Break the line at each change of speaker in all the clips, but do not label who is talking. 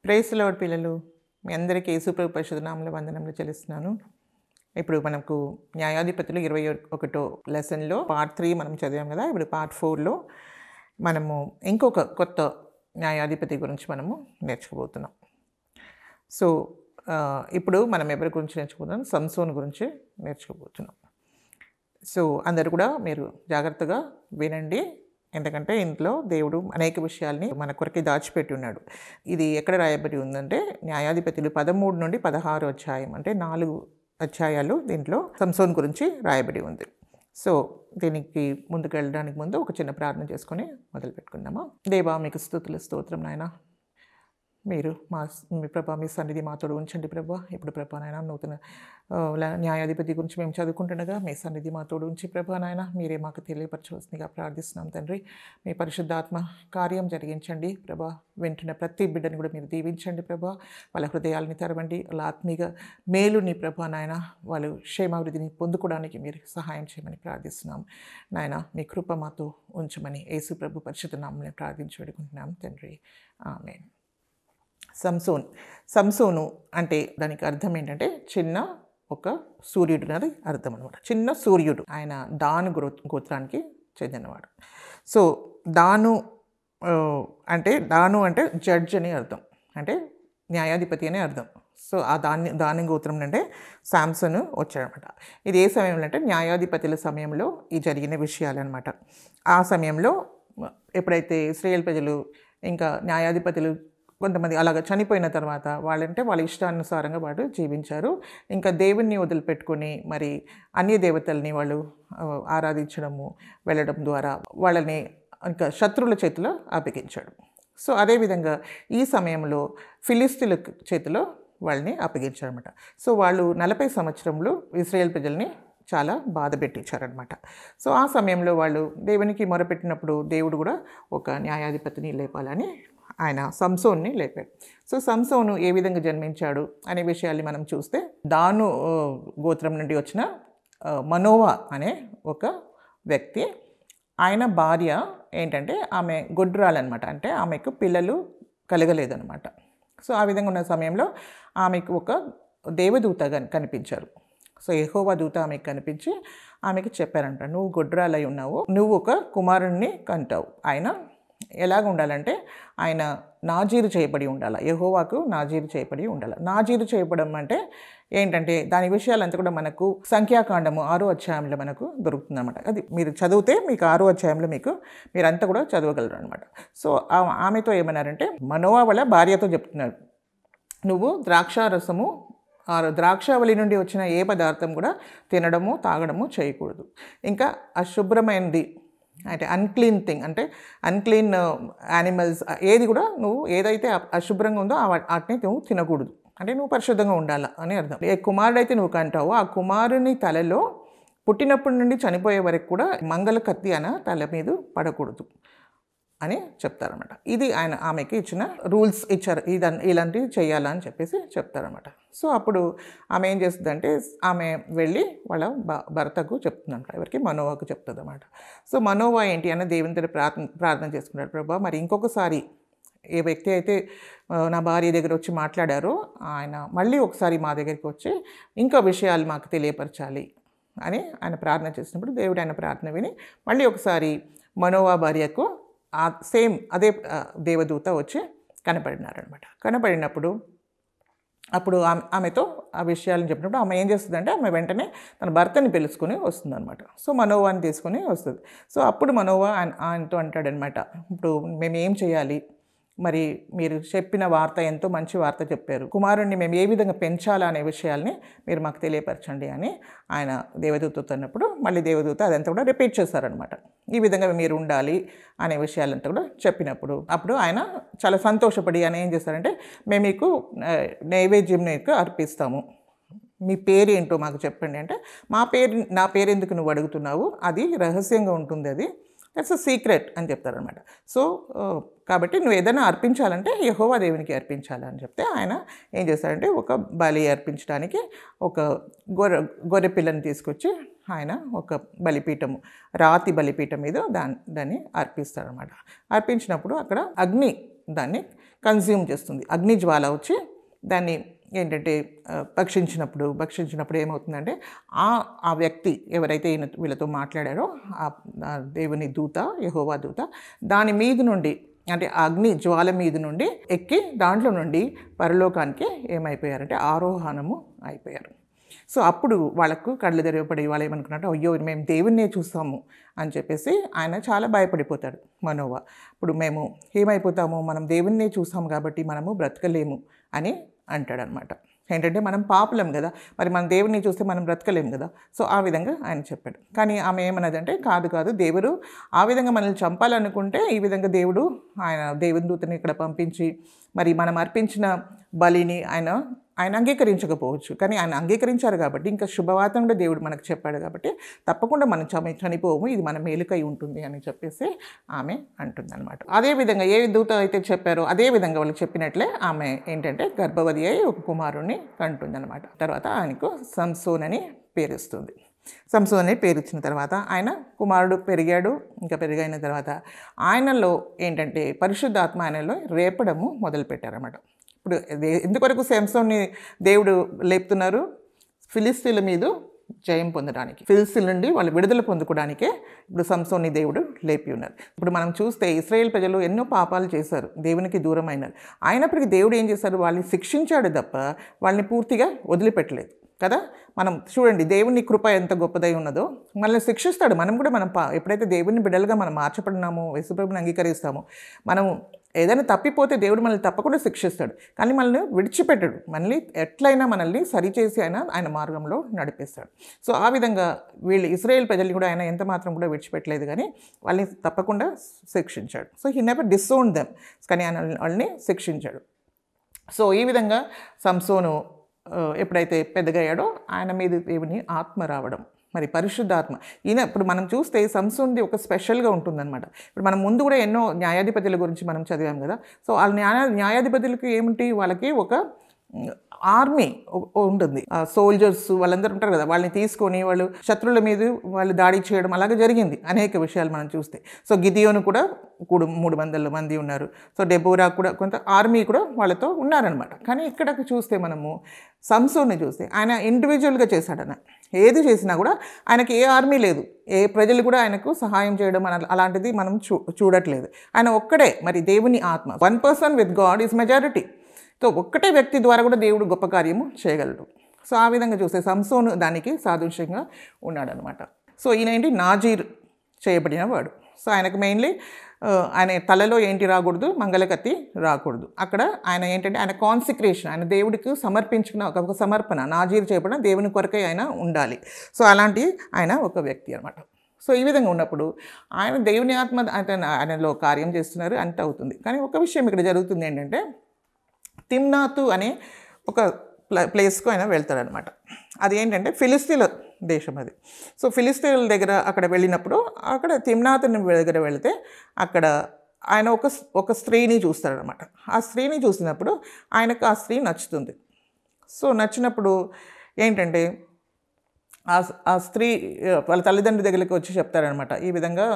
Praise lord పిల్లలు, మీ అందరికీ యేసుప్రభు పరిశుద్ధ నామములో వందనములు చెల్లిస్తున్నాను. ఇప్పుడు మనకు న్యాయాధిపతులు 21 లెసన్‌లో పార్ట్ 3 మనం చదివాం కదా. ఇప్పుడు పార్ట్ 4లో మనము ఇంకొక కొత్త న్యాయాధిపతి గురించి మనము నేర్చుకోబోతున్నాం. సో ఇప్పుడు మనం ఎవరి గురించి నేర్చుకోబోతున్నాం? సంసోన్ గురించి నేర్చుకోబోతున్నాం. సో అందరూ కూడా మీరు జాగ్రత్తగా వినండి. ఎందుకంటే ఇంట్లో దేవుడు అనేక విషయాల్ని మన కొరకే దాచిపెట్టి ఉన్నాడు. ఇది ఎక్కడ రాయబడి ఉందంటే న్యాయాధిపతులు 13 నుండి 16 అధ్యాయం, అంటే 4 అధ్యాయాలు దీంట్లో సంసోన్ గురించి రాయబడి ఉంది. సో దీనికి ముందుకు వెళ్ళడానికి ముందు ఒక చిన్న ప్రార్థన చేసుకొని మొదలు పెట్టుకుందామా. దేవా, మీకు స్తుతులు స్తోత్రం నాయన. మీరు మీ ప్రభా, మీ సన్నిధి మాతోడు ఉంచండి ప్రభా. ఇప్పుడు ప్రభా నాయన, నూతన న్యాయాధిపతి గురించి మేము చదువుకుంటుండగా మీ సన్నిధి మాతోడు ఉంచి ప్రభా నాయన, మీరే మాకు తెలియపరచవలసిందిగా ప్రార్థిస్తున్నాం తండ్రి. మీ పరిశుద్ధాత్మ కార్యం జరిగించండి ప్రభా. వింటున్న ప్రతి బిడ్డని కూడా మీరు దీవించండి ప్రభా. వాళ్ళ హృదయాలని తెరవండి. వాళ్ళ ఆత్మీయ మేలుని ప్రభా నాయన, వాళ్ళు క్షేమాభివృద్ధిని పొందుకోవడానికి మీరు సహాయం చేయమని ప్రార్థిస్తున్నాం నాయన. మీ కృప మాతో ఉంచమని యేసు ప్రభు పరిశుద్ధ నామములో ప్రార్థించి వేడుకుంటున్నాం తండ్రి. ఆమేన్. సంసోను అంటే దానికి అర్థం ఏంటంటే చిన్న ఒక సూర్యుడు అనేది అర్థం అనమాట. చిన్న సూర్యుడు. ఆయన దాను గోత్రానికి చెందినవాడు. సో దాను అంటే జడ్జ్ అని అర్థం, అంటే న్యాయాధిపతి అని అర్థం. సో ఆ దాని గోత్రం అంటే శాంసన్ వచ్చాడనమాట. ఇది ఏ సమయంలో అంటే న్యాయాధిపతుల సమయంలో ఈ జరిగిన విషయాలన్నమాట. ఆ సమయంలో ఎప్పుడైతే ఇశ్రాయేలు ప్రజలు ఇంకా న్యాయాధిపతులు కొంతమంది అలాగ చనిపోయిన తర్వాత వాళ్ళ ఇష్టానుసారంగా వాళ్ళు జీవించారు. ఇంకా దేవుణ్ణి వదిలిపెట్టుకొని మరి అన్య దేవతల్ని వాళ్ళు ఆరాధించడము వెళ్ళడం ద్వారా వాళ్ళని ఇంకా శత్రువుల చేతిలో అప్పగించాడు. సో అదేవిధంగా ఈ సమయంలో ఫిలిస్తీన్ల చేతిలో వాళ్ళని అప్పగించారనమాట. సో వాళ్ళు 40 సంవత్సరంలో ఇశ్రాయేల్ ప్రజల్ని చాలా బాధ పెట్టించారనమాట. సో ఆ సమయంలో వాళ్ళు దేవునికి మొరపెట్టినప్పుడు దేవుడు కూడా ఒక న్యాయాధిపతిని లేపాలని ఆయన సంసోన్ని లేపాడు. సో సంసోను ఏ విధంగా జన్మించాడు అనే విషయాన్ని మనం చూస్తే, దాను గోత్రం నుండి వచ్చిన మనోవా అనే ఒక వ్యక్తి, ఆయన భార్య ఏంటంటే ఆమె గొడ్రాలన్నమాట. అంటే ఆమెకు పిల్లలు కలగలేదన్నమాట. సో ఆ విధంగా ఉన్న సమయంలో ఆమెకు ఒక దేవదూత కనిపించారు. సో యెహోవా దూత ఆమెకు కనిపించి ఆమెకి చెప్పారంట, నువ్వు గొడ్రాలై ఉన్నావు, నువ్వు ఒక కుమారుణ్ణి కంటావు. ఆయన ఎలాగ ఉండాలంటే ఆయన నాజీరు చేయబడి ఉండాలి, యెహోవాకు నాజీరు చేయబడి ఉండాలి. నాజీరు చేయబడం అంటే ఏంటంటే దాని విషయాలంతా కూడా మనకు సంఖ్యాకాండము 6వ అధ్యాయంలో మనకు దొరుకుతుంది అనమాట. అది మీరు చదివితే మీకు 6వ అధ్యాయంలో మీరంతా కూడా చదవగలరు అనమాట. సో ఆమెతో ఏమన్నారంటే, మనోవా వాళ్ళ భార్యతో చెప్తున్నారు, నువ్వు ద్రాక్షారసము ద్రాక్షావళి నుండి వచ్చిన ఏ పదార్థం కూడా తినడము తాగడము చేయకూడదు. ఇంకా అశుభ్రమైనది అంటే అన్క్లీన్ థింగ్, అంటే అన్క్లీన్ యానిమల్స్ ఏది కూడా నువ్వు ఏదైతే అశుభ్రంగా ఉందో వాటిని నువ్వు తినకూడదు. అంటే నువ్వు పరిశుద్ధంగా ఉండాలా అని అర్థం. ఏ కుమారుడైతే నువ్వు కంటావో ఆ కుమారుని తలలో పుట్టినప్పటి నుండి చనిపోయే వరకు కూడా మంగళ కత్తి అన తల మీద పడకూడదు అని చెప్తారనమాట. ఇది ఆమెకి ఇచ్చిన రూల్స్ ఇచ్చారు, ఇలాంటివి చేయాలని చెప్పేసి చెప్తారనమాట. సో అప్పుడు ఆమె ఏం చేస్తుందంటే, ఆమె వెళ్ళి వాళ్ళ భర్తకు చెప్తుందంట, ఎవరికి మనోవాకు చెప్తుంది అన్నమాట. సో మనోవా ఏంటి అన్న దేవుని దగ్గర ప్రార్థన చేసుకున్నాడు, ప్రభా మరి ఇంకొకసారి ఏ వ్యక్తి అయితే నా భార్య దగ్గర వచ్చి మాట్లాడారో ఆయన మళ్ళీ ఒకసారి మా దగ్గరికి వచ్చి ఇంకా విషయాలు మాకు తెలియపరచాలి అని ఆయన ప్రార్థన చేసినప్పుడు దేవుడు ఆయన ప్రార్థన విని మళ్ళీ ఒకసారి మనోవా భార్యకు అదే దేవదూత వచ్చి కనపడినారనమాట. కనపడినప్పుడు అప్పుడు ఆమెతో ఆ విషయాలను చెప్పినప్పుడు ఆమె ఏం చేస్తుందంటే, ఆమె వెంటనే తన భర్తని పిలుచుకొని వస్తుందన్నమాట. సో మనోవాని తీసుకొని వస్తుంది. సో అప్పుడు మనోవా ఆయనతో అంటాడనమాట, ఇప్పుడు మేము ఏం చేయాలి, మరి మీరు చెప్పిన వార్త ఎంతో మంచి వార్త చెప్పారు, కుమారుణ్ణి మేము ఏ విధంగా పెంచాలా అనే విషయాల్ని మీరు మాకు తెలియపరచండి అని ఆయన దేవదూతతో అన్నప్పుడు మళ్ళీ దేవదూత అదంతా కూడా రిపీట్ చేస్తారనమాట. ఈ విధంగా మీరు ఉండాలి అనే విషయాలంతా కూడా చెప్పినప్పుడు అప్పుడు ఆయన చాలా సంతోషపడి ఆయన ఏం చేస్తారంటే, మేము మీకు నైవేద్యం అర్పిస్తాము, మీ పేరు ఏంటో మాకు చెప్పండి అంటే, నా పేరు ఎందుకు నువ్వు అడుగుతున్నావు, అది రహస్యంగా ఉంటుంది, అది దట్స్ అ సీక్రెట్ అని చెప్తారనమాట. సో కాబట్టి నువ్వు ఏదైనా అర్పించాలంటే యెహోవా దేవునికి అర్పించాలని చెప్తే ఆయన ఏం చేస్తారంటే, ఒక బలి అర్పించడానికి ఒక గొర్రె పిల్లని తీసుకొచ్చి ఆయన ఒక బలిపీఠము, రాతి బలిపీఠం మీద దాన్ని అర్పిస్తారనమాట. అర్పించినప్పుడు అక్కడ అగ్ని దాన్ని కన్జ్యూమ్ చేస్తుంది. అగ్ని జ్వాల వచ్చి దాన్ని ఏంటంటే భక్షించినప్పుడు ఏమవుతుందంటే ఆ వ్యక్తి ఎవరైతే వీళ్ళతో మాట్లాడారో ఆ దేవుని దూత, యెహోవా దూత దాని మీద నుండి అంటే అగ్ని జ్వాల మీద నుండి ఎక్కి దాంట్లో నుండి పరలోకానికి ఏమైపోయారంటే ఆరోహణము అయిపోయారు. సో అప్పుడు వాళ్ళకు కళ్ళు తెరవబడి వాళ్ళు ఏమనుకున్నారంటే అయ్యో మేము దేవుణ్ణే చూస్తాము అని చెప్పేసి ఆయన చాలా భయపడిపోతాడు మనోవా. ఇప్పుడు మేము ఏమైపోతాము, మనం దేవుణ్ణే చూసాము కాబట్టి మనము బ్రతకలేము అని అంటాడనమాట. ఏంటంటే మనం పాపులం కదా, మరి మనం దేవుడిని చూస్తే మనం బ్రతకలేము కదా. సో ఆ విధంగా ఆయన చెప్పాడు. కానీ ఆమె ఏమన్నదంటే కాదు దేవుడు ఆ విధంగా మనల్ని చంపాలనుకుంటే ఈ విధంగా దేవుడు ఆయన దేవుని దూతని ఇక్కడ పంపించి మరి మనం అర్పించిన బలిని ఆయన అంగీకరించకపోవచ్చు. కానీ ఆయన అంగీకరించారు కాబట్టి ఇంకా శుభవార్తను కూడా దేవుడు మనకు చెప్పాడు కాబట్టి తప్పకుండా మనం చనిపోము, ఇది మన మేలుకై ఉంటుంది అని చెప్పేసి ఆమె అంటుందన్నమాట. అదేవిధంగా ఏ దూత అయితే చెప్పారో అదే విధంగా వాళ్ళు చెప్పినట్లే ఆమె ఏంటంటే గర్భవతి అయి ఒక కుమారుణ్ణి కంటుందన్నమాట. తర్వాత ఆయనకు సంసోన్ అని పేరుస్తుంది. సంసోన్ అని పేరు ఇచ్చిన తర్వాత ఆయన కుమారుడు పెరిగాడు. ఇంకా పెరిగిన తర్వాత ఆయనలో ఏంటంటే పరిశుద్ధాత్మ ఆయనలో రేపడము మొదలుపెట్టారన్నమాట. ఇప్పుడు ఎందుకొరకు సంసోన్ని దేవుడు లేపుతున్నారు? ఫిలిస్తీన్ల మీద జయం పొందడానికి, ఫిలిస్తీన్ల నుండి వాళ్ళు విడుదల పొందుకోవడానికే ఇప్పుడు సంసోన్ని దేవుడు లేపి ఉన్నారు. ఇప్పుడు మనం చూస్తే ఇశ్రాయేల్ ప్రజలు ఎన్నో పాపాలు చేశారు, దేవునికి దూరం అయినారు. అయినప్పటికీ దేవుడు ఏం చేశారు? వాళ్ళని శిక్షించాడు తప్ప వాళ్ళని పూర్తిగా వదిలిపెట్టలేదు కదా. మనం చూడండి దేవుని కృప ఎంత గొప్పదై ఉన్నదో. మనల్ని శిక్షిస్తాడు. మనం కూడా ఎప్పుడైతే దేవుని బిడ్డలుగా మనం మార్చబడినామో, యేసుప్రభుని అంగీకరిస్తామో, మనం ఏదైనా తప్పిపోతే దేవుడు మనల్ని తప్పకుండా శిక్షిస్తాడు. కానీ మనల్ని విడిచిపెట్టడు. ఎట్లయినా మనల్ని సరిచేసి ఆయన మార్గంలో నడిపిస్తాడు. సో ఆ విధంగా వీళ్ళు ఇశ్రాయేల్ ప్రజల్ని కూడా ఆయన ఎంత మాత్రం కూడా విడిచిపెట్టలేదు, కానీ వాళ్ళని తప్పకుండా శిక్షించాడు. సో హీ నెవర్ డిసోన్డ్ దెమ్, కానీ ఆయన వాళ్ళని శిక్షించాడు. సో ఈ విధంగా సంసోను ఎప్పుడైతే పెద్దగయ్యాడో ఆయన మీద దేవుని ఆత్మ రావడం, మరి పరిశుద్ధాత్మ. ఇప్పుడు మనం చూస్తే సంసోన్ది ఒక స్పెషల్గా ఉంటుందన్నమాట. ఇప్పుడు మనం ముందు కూడా ఎన్నో న్యాయాధిపతుల గురించి మనం చదివాం కదా. సో వాళ్ళ న్యాయాధిపతులకి ఏమిటి, వాళ్ళకి ఒక ఆర్మీ ఉంటుంది, సోల్జర్స్ వాళ్ళందరూ ఉంటారు కదా. వాళ్ళని తీసుకొని వాళ్ళు శత్రువుల మీద వాళ్ళు దాడి చేయడం అలాగే జరిగింది. అనేక విషయాలు మనం చూస్తే. సో గిదియోను కూడా 300 మంది ఉన్నారు. సో డెబోరా కూడా కొంత ఆర్మీ కూడా వాళ్ళతో ఉన్నారనమాట. కానీ ఇక్కడ చూస్తే మనము సంసోన్ని చూస్తే ఆయన ఇండివిజువల్గా చేశాడన్న. ఏది చేసినా కూడా ఆయనకి ఏ ఆర్మీ లేదు, ఏ ప్రజలు కూడా ఆయనకు సహాయం చేయడం అలాంటిది మనం చూడట్లేదు. ఆయన ఒక్కడే. మరి దేవుని ఆత్మ, 1 person with God is majority. So ఒక్కటే వ్యక్తి ద్వారా కూడా దేవుడు గొప్ప కార్యము చేయగలడు. సో ఆ విధంగా చూస్తే సంసోను దానికి సాదృశ్యంగా ఉన్నాడనమాట. సో ఈయన ఏంటి, నాజీర్ చేయబడిన వాడు. సో ఆయనకు మెయిన్లీ ఆయన తలలో ఏంటి రాకూడదు, మంగళకత్తి రాకూడదు. అక్కడ ఆయన ఏంటంటే ఆయన కాన్సిక్రేషన్, ఆయన దేవుడికి సమర్పించుకున్న ఒక సమర్పణ, నాజీర్ చేయబడిన దేవుని కొరకై ఆయన ఉండాలి. సో అలాంటి ఆయన ఒక వ్యక్తి అనమాట. సో ఈ విధంగా ఉన్నప్పుడు ఆయన దేవుని ఆత్మ ఆయనలో కార్యం చేస్తున్నారు, అంత అవుతుంది. కానీ ఒక విషయం ఇక్కడ జరుగుతుంది ఏంటంటే, తిమ్నాతు అనే ఒక ప్లేస్కు ఆయన వెళ్తాడనమాట. అది ఏంటంటే ఫిలిస్తీన్ల దేశం అది. సో ఫిలిస్తీన్ల దగ్గర అక్కడ వెళ్ళినప్పుడు అక్కడ తిమ్నాతుని దగ్గర వెళితే అక్కడ ఆయన ఒక స్త్రీని చూస్తాడనమాట. ఆ స్త్రీని చూసినప్పుడు ఆయనకు ఆ స్త్రీ నచ్చుతుంది. సో నచ్చినప్పుడు ఏంటంటే ఆ స్త్రీ వాళ్ళ తల్లిదండ్రుల దగ్గరికి వచ్చి చెప్తారనమాట, ఈ విధంగా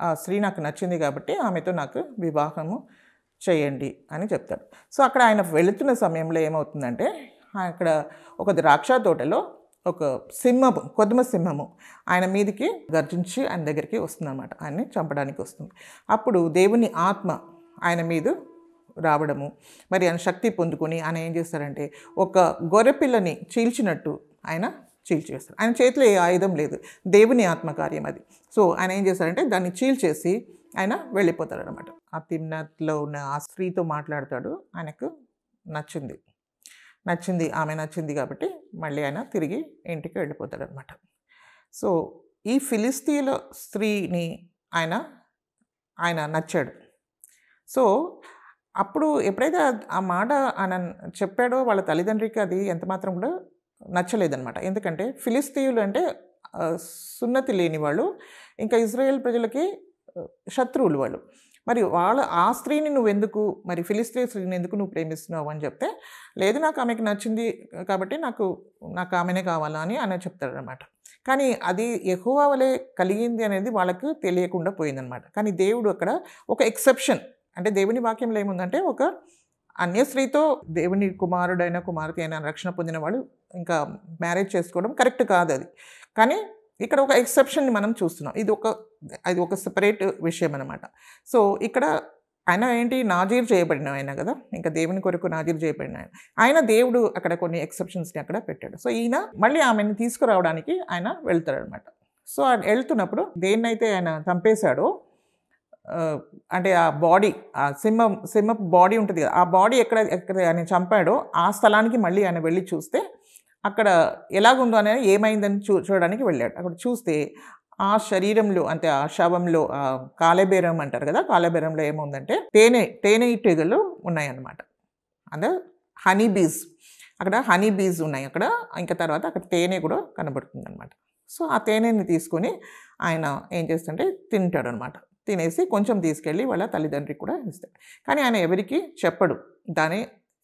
ఆ స్త్రీ నాకు నచ్చింది కాబట్టి ఆమెతో నాకు వివాహము చేయండి అని చెప్తాడు. సో అక్కడ ఆయన వెళుతున్న సమయంలో ఏమవుతుందంటే, అక్కడ ఒక ద్రాక్ష తోటలో ఒక కొద్దిమ సింహము ఆయన మీదకి గర్జించి ఆయన దగ్గరికి వస్తుందన్నమాట. ఆయన్ని చంపడానికి వస్తుంది. అప్పుడు దేవుని ఆత్మ ఆయన మీద రావడము, మరి ఆయన శక్తి పొందుకొని ఆయన ఏం చేస్తారంటే ఒక గొర్రెపిల్లని చీల్చినట్టు ఆయన చీల్చేస్తాడు. ఆయన చేతిలో ఏ ఆయుధం లేదు, దేవుని ఆత్మకార్యం అది. సో ఆయన ఏం చేస్తారంటే దాన్ని చీల్చేసి ఆయన వెళ్ళిపోతాడనమాట. ఆ తిమ్నాత్లో ఉన్న ఆ స్త్రీతో మాట్లాడతాడు. ఆయనకు ఆమె నచ్చింది కాబట్టి మళ్ళీ ఆయన తిరిగి ఇంటికి వెళ్ళిపోతాడనమాట. సో ఈ ఫిలిస్తీన్ల స్త్రీని ఆయన నచ్చాడు. సో అప్పుడు ఎప్పుడైతే ఆ మాట ఆయన చెప్పాడో వాళ్ళ తల్లిదండ్రికి అది ఎంత మాత్రం కూడా నచ్చలేదన్నమాట. ఎందుకంటే ఫిలిస్తీయులు అంటే సున్నతి లేని వాళ్ళు, ఇంకా ఇజ్రాయేల్ ప్రజలకి శత్రువులు వాళ్ళు. మరి ఆ స్త్రీని మరి ఫిలిస్తీన్ స్త్రీని ఎందుకు నువ్వు ప్రేమిస్తున్నావు అని చెప్తే, లేదు నాకు ఆమెకి నచ్చింది కాబట్టి నాకు ఆమెనే కావాలా అని ఆయన చెప్తాడనమాట. కానీ అది యెహోవా వలె కలిగింది అనేది వాళ్ళకు తెలియకుండా పోయిందనమాట. కానీ దేవుడు అక్కడ ఒక ఎక్సెప్షన్ అంటే దేవుని వాక్యంలో ఏముందంటే ఒక అన్య స్త్రీతో దేవుని కుమారుడైన కుమార్తె అయిన రక్షణ పొందిన వాడు ఇంకా మ్యారేజ్ చేసుకోవడం కరెక్ట్ కాదు అది. కానీ ఇక్కడ ఒక ఎక్సెప్షన్ని మనం చూస్తున్నాం. అది ఒక సెపరేట్ విషయం అనమాట. సో ఇక్కడ ఆయన ఏంటి నాజీర్ చేయబడిన ఆయన కదా, ఇంకా దేవుని కొరకు నాజీర్ చేయబడిన ఆయన దేవుడు అక్కడ కొన్ని ఎక్సెప్షన్స్ని అక్కడ పెట్టాడు. సో ఈయన మళ్ళీ ఆమెను తీసుకురావడానికి ఆయన వెళ్తాడనమాట. సో ఆయన వెళ్తున్నప్పుడు దేన్నైతే ఆయన చంపేశాడో, అంటే ఆ బాడీ, ఆ సింహపు బాడీ ఉంటుంది కదా, ఆ బాడీ ఎక్కడ ఆయన చంపాడో ఆ స్థలానికి మళ్ళీ ఆయన వెళ్ళి చూస్తే అక్కడ ఎలాగుందో అనేది ఏమైందని చూడడానికి వెళ్ళాడు. అక్కడ చూస్తే ఆ శరీరంలో, అంటే ఆ శవంలో కాలేబేరం అంటారు కదా, కాలేబేరంలో ఏముందంటే తేనెటీగలు ఉన్నాయన్నమాట. అంటే హనీ బీస్, అక్కడ హనీ బీస్ ఉన్నాయి అక్కడ. ఇంకా తర్వాత అక్కడ తేనె కూడా కనబడుతుంది అనమాట. సో ఆ తేనెని తీసుకొని ఆయన ఏం చేస్తుంటే తింటాడు అనమాట. తినేసి కొంచెం తీసుకెళ్ళి వాళ్ళ తల్లిదండ్రికి కూడా ఇస్తాడు. కానీ ఆయన ఎవరికి చెప్పడు దాని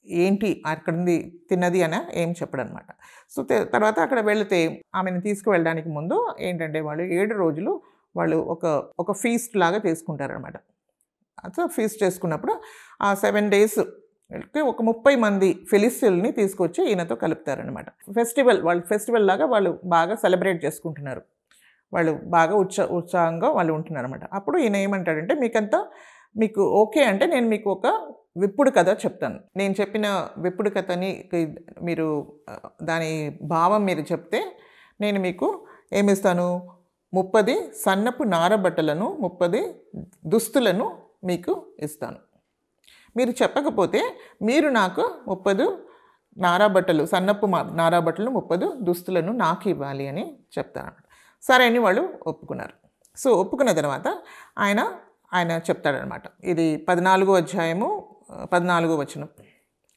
ఏంటి అక్కడుంది తిన్నది అని ఏం చెప్పడు అనమాట. సో తర్వాత అక్కడ వెళితే ఆమెను తీసుకువెళ్ళడానికి ముందు ఏంటంటే వాళ్ళు 7 రోజులు వాళ్ళు ఒక ఫీస్ట్ లాగా చేసుకుంటారనమాట. సో ఫీస్ట్ చేసుకున్నప్పుడు ఆ 7 days ఒక 30 మంది ఫిలిస్తీయుల్ని తీసుకొచ్చి ఈయనతో కలుపుతారనమాట. వాళ్ళు ఫెస్టివల్ లాగా వాళ్ళు బాగా సెలబ్రేట్ చేసుకుంటున్నారు. వాళ్ళు బాగా ఉత్సాహంగా వాళ్ళు ఉంటున్నారు అనమాట. అప్పుడు ఈయన ఏమంటాడంటే, మీకు ఓకే అంటే నేను మీకు ఒక విప్పుడు కథ చెప్తాను. నేను చెప్పిన విప్పుడు కథని మీరు దాని భావం మీరు చెప్తే నేను మీకు ఏమిస్తాను, 30 సన్నపు నారబట్టలను 30 దుస్తులను మీకు ఇస్తాను. మీరు చెప్పకపోతే మీరు నాకు 30 నారాబట్టలు, సన్నపు నారాబట్టలు 30 దుస్తులను నాకు ఇవ్వాలి అని చెప్తాను. సరే అని వాళ్ళు ఒప్పుకున్నారు. సో ఒప్పుకున్న తర్వాత ఆయన చెప్తాడనమాట. ఇది 14వ అధ్యాయము 14వ వచనం.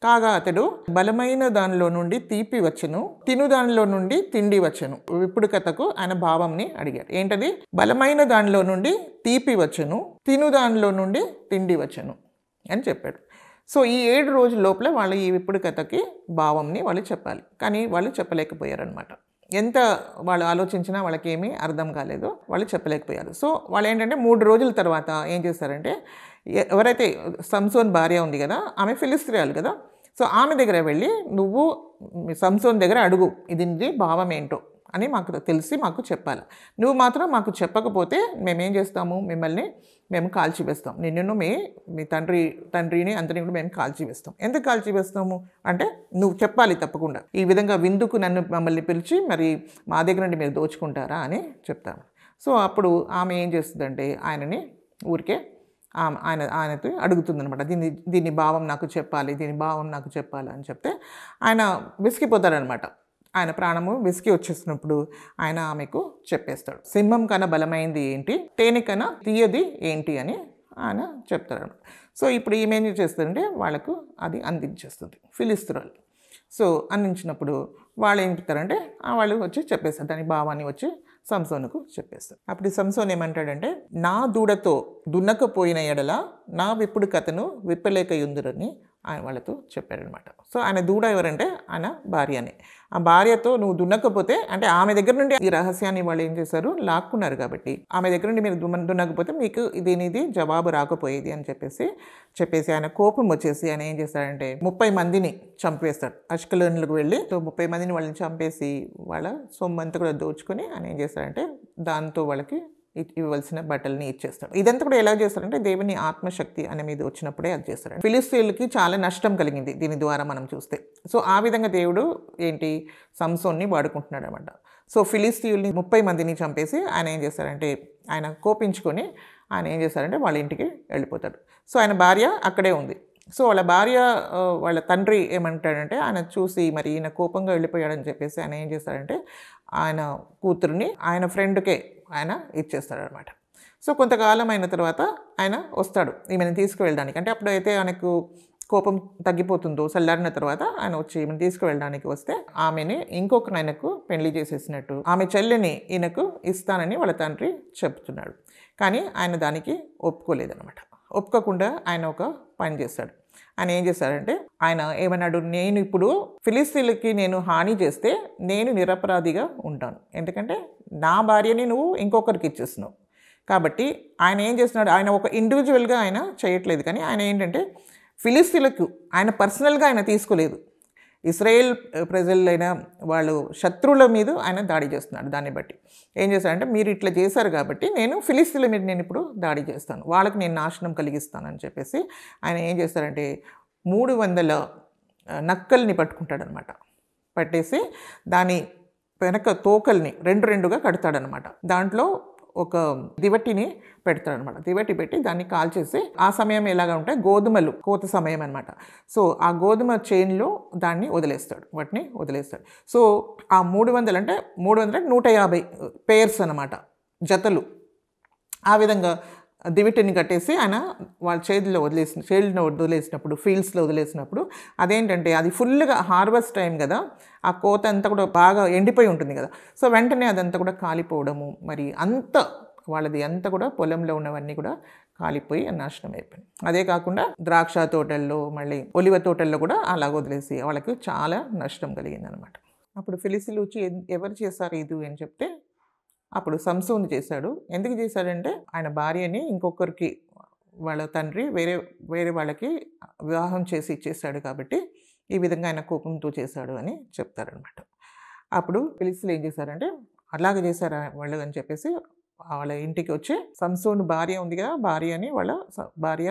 కాగా అతడు బలమైన దానిలో నుండి తీపి వచ్చెను, తిను దానిలో నుండి తిండి వచ్చెను. విప్పుడు కథకు ఆయన భావంని అడిగాడు. ఏంటది? బలమైన దానిలో నుండి తీపి వచ్చెను, తిను దానిలో నుండి తిండి వచ్చెను అని చెప్పాడు. సో ఈ 7 రోజుల లోపల వాళ్ళు ఈ విప్పుడు కథకి భావంని వాళ్ళు చెప్పాలి. కానీ వాళ్ళు చెప్పలేకపోయారనమాట. ఎంత వాళ్ళు ఆలోచించినా వాళ్ళకి ఏమీ అర్థం కాలేదు, వాళ్ళు చెప్పలేకపోయారు. సో వాళ్ళు ఏంటంటే 3 రోజుల తర్వాత ఏం చేస్తారంటే, ఎవరైతే సంసోన్ భార్య ఉంది కదా, ఆమె ఫిలిస్తీయురాలు కదా, సో ఆమె దగ్గర వెళ్ళి నువ్వు సంసోన్ దగ్గర అడుగు, ఇది భావం ఏంటో అని మాకు చెప్పాలి. నువ్వు మాత్రం మాకు చెప్పకపోతే మేమేం చేస్తాము, మేము కాల్చివేస్తాం, నిన్ను మీ తండ్రిని అందరినీ కూడా మేము కాల్చివేస్తాం. ఎందుకు కాల్చివేస్తాము అంటే, నువ్వు చెప్పాలి తప్పకుండా, ఈ విధంగా విందుకు మమ్మల్ని పిలిచి మరి మా దగ్గర నుండి మీరు దోచుకుంటారా అని చెప్తాము. సో అప్పుడు ఆమె ఏం చేస్తుందంటే, ఆయనని ఊరికే ఆయనతో అడుగుతుందనమాట, దీని భావం నాకు చెప్పాలి, దీని భావం నాకు చెప్పాలి అని చెప్తే ఆయన విసిగిపోతాడనమాట. ఆయన ప్రాణము విసిగి వచ్చేసినప్పుడు ఆయన ఆమెకు చెప్పేస్తాడు, సింహం కన్నా బలమైంది ఏంటి, తేనె కన్నా తీయది ఏంటి అని ఆయన చెప్తాడు. సో ఇప్పుడు ఈమెం చేస్తుందంటే వాళ్ళకు అది అందించేస్తుంది ఫిలిస్తీయులు. సో అందించినప్పుడు వాళ్ళు ఏం చెప్తారంటే, వాళ్ళు వచ్చి చెప్పేస్తారు, దాని భావాన్ని వచ్చి సంసోనుకు చెప్పేస్తారు. అప్పుడు సంసోన్ ఏమంటాడంటే, నా దూడతో దున్నకపోయిన ఎడల నా విప్పుడు కథను విప్పలేకయుందురని ఆయన వాళ్ళతో చెప్పాడనమాట. సో ఆయన దూడ ఎవరంటే ఆయన భార్యనే. ఆ భార్యతో నువ్వు దున్నకపోతే, అంటే ఆమె దగ్గర నుండి ఈ రహస్యాన్ని వాళ్ళు ఏం చేశారు, లాక్కున్నారు కాబట్టి ఆమె దగ్గర నుండి మీరు దున్నకపోతే మీకు దీనిది జవాబు రాకపోయేది అని చెప్పేసి ఆయన కోపం వచ్చేసి ఆయన ఏం చేస్తాడంటే 30 మందిని చంపేస్తాడు. అష్కలోనులకు వెళ్ళి 30 మందిని వాళ్ళని చంపేసి వాళ్ళ సొమ్మంతా కూడా దోచుకొని ఆయన ఏం చేస్తాడంటే దాంతో వాళ్ళకి ఇవ్వాల్సిన బట్టల్ని ఇచ్చేస్తాడు. ఇదంతా కూడా ఎలా చేస్తారంటే దేవుని ఆత్మశక్తి అనే మీద వచ్చినప్పుడే అది చేస్తాడు. ఫిలిస్తీయులకి చాలా నష్టం కలిగింది దీని ద్వారా మనం చూస్తే. సో ఆ విధంగా దేవుడు సంసోన్ని వాడుకుంటున్నాడు అనమాట. సో ఫిలిస్తీయుల్ని 30 మందిని చంపేసి ఆయన ఏం చేస్తారంటే, ఆయన కోపించుకొని ఆయన ఏం చేస్తారంటే వాళ్ళ ఇంటికి వెళ్ళిపోతాడు. సో ఆయన భార్య అక్కడే ఉంది. సో వాళ్ళ తండ్రి ఏమంటాడంటే, ఆయన చూసి మరి ఈయన కోపంగా వెళ్ళిపోయాడని చెప్పేసి ఆయన ఏం చేస్తాడంటే ఆయన కూతురుని ఆయన ఫ్రెండ్కే ఆయన ఇచ్చేస్తాడనమాట. సో కొంతకాలం అయిన తర్వాత ఆయన వస్తాడు ఈమెను తీసుకువెళ్ళడానికి. అంటే అప్పుడైతే ఆయనకు కోపం తగ్గిపోతుందో చల్లారిన తర్వాత ఆయన వచ్చి ఈమెను తీసుకువెళ్ళడానికి వస్తే ఆమెని ఇంకొక ఆయనకు పెళ్లి చేసేసినట్టు ఆమె చెల్లిని ఈయనకు ఇస్తానని వాళ్ళ తండ్రి చెప్తున్నాడు. కానీ ఆయన దానికి ఒప్పుకోలేదనమాట. ఒప్పుకోకుండా ఆయన ఒక పని చేస్తాడు. ఆయన ఏం చేశాడంటే, ఆయన ఏమన్నాడు, నేను ఇప్పుడు ఫిలిస్తీయులకి నేను హాని చేస్తే నేను నిరపరాధిగా ఉంటాను, ఎందుకంటే నా భార్యని నువ్వు ఇంకొకరికి ఇచ్చేస్తున్నావు, కాబట్టి ఆయన ఏం చేస్తున్నాడు, ఆయన ఒక ఇండివిజువల్గా ఆయన చేయట్లేదు, కానీ ఆయన ఏంటంటే ఫిలిస్తీన్లకు ఆయన పర్సనల్గా ఆయన తీసుకోలేదు. ఇస్రాయేల్ ప్రజలైన వాళ్ళు శత్రువుల మీద ఆయన దాడి చేస్తున్నాడు. దాన్ని బట్టి ఏం చేశాడంటే, మీరు ఇట్లా చేశారు కాబట్టి నేను ఫిలిస్తీన్ల మీద నేను ఇప్పుడు దాడి చేస్తాను, వాళ్ళకి నేను నాశనం కలిగిస్తానని చెప్పేసి ఆయన ఏం చేస్తారంటే 300 నక్కల్ని పట్టుకుంటాడనమాట. పట్టేసి దాని వెనక తోకల్ని రెండు రెండుగా కడతాడనమాట. దాంట్లో ఒక దివటిని పెడతాడనమాట. దివటి పెట్టి దాన్ని కాల్చేసి, ఆ సమయం ఎలాగా ఉంటే గోధుమలు కోత సమయం అనమాట. సో ఆ గోధుమ చైన్లో దాన్ని వదిలేస్తాడు, వాటిని వదిలేస్తాడు. సో ఆ 300 అంటే 150 పేర్స్ అనమాట, జతలు. ఆ విధంగా దివిటిని కట్టేసి ఆయన వాళ్ళ చేతిలో వదిలేసినప్పుడు, ఫీల్డ్స్లో వదిలేసినప్పుడు అదేంటంటే అది ఫుల్గా హార్వెస్ట్ టైం కదా, ఆ కోత అంతా కూడా బాగా ఎండిపోయి ఉంటుంది కదా. సో వెంటనే అదంతా కూడా కాలిపోవడము, మరి వాళ్ళది అంతా కూడా పొలంలో ఉన్నవన్నీ కూడా కాలిపోయి నాశనం అయిపోయింది. అదే కాకుండా ద్రాక్ష తోటల్లో, మళ్ళీ ఒలివ తోటల్లో కూడా అలా వదిలేసి వాళ్ళకి చాలా నష్టం కలిగిందనమాట. అప్పుడు ఫిలిస్తీన్లు వచ్చి ఎవరు చేశారు ఇది అని చెప్తే, అప్పుడు సంసోను చేశాడు. ఎందుకు చేశాడంటే, ఆయన భార్యని ఇంకొకరికి వాళ్ళ తండ్రి వేరే వాళ్ళకి వివాహం చేసి ఇచ్చేసాడు కాబట్టి ఈ విధంగా ఆయన కోపంతో చేశాడు అని చెప్తారనమాట. అప్పుడు ఫిలిస్తీన్లు ఏం చేశారంటే, అలాగే చేశారా వాళ్ళు అని చెప్పేసి వాళ్ళ ఇంటికి వచ్చి సంసోను భార్య ఉంది కదా, భార్యని వాళ్ళ భార్య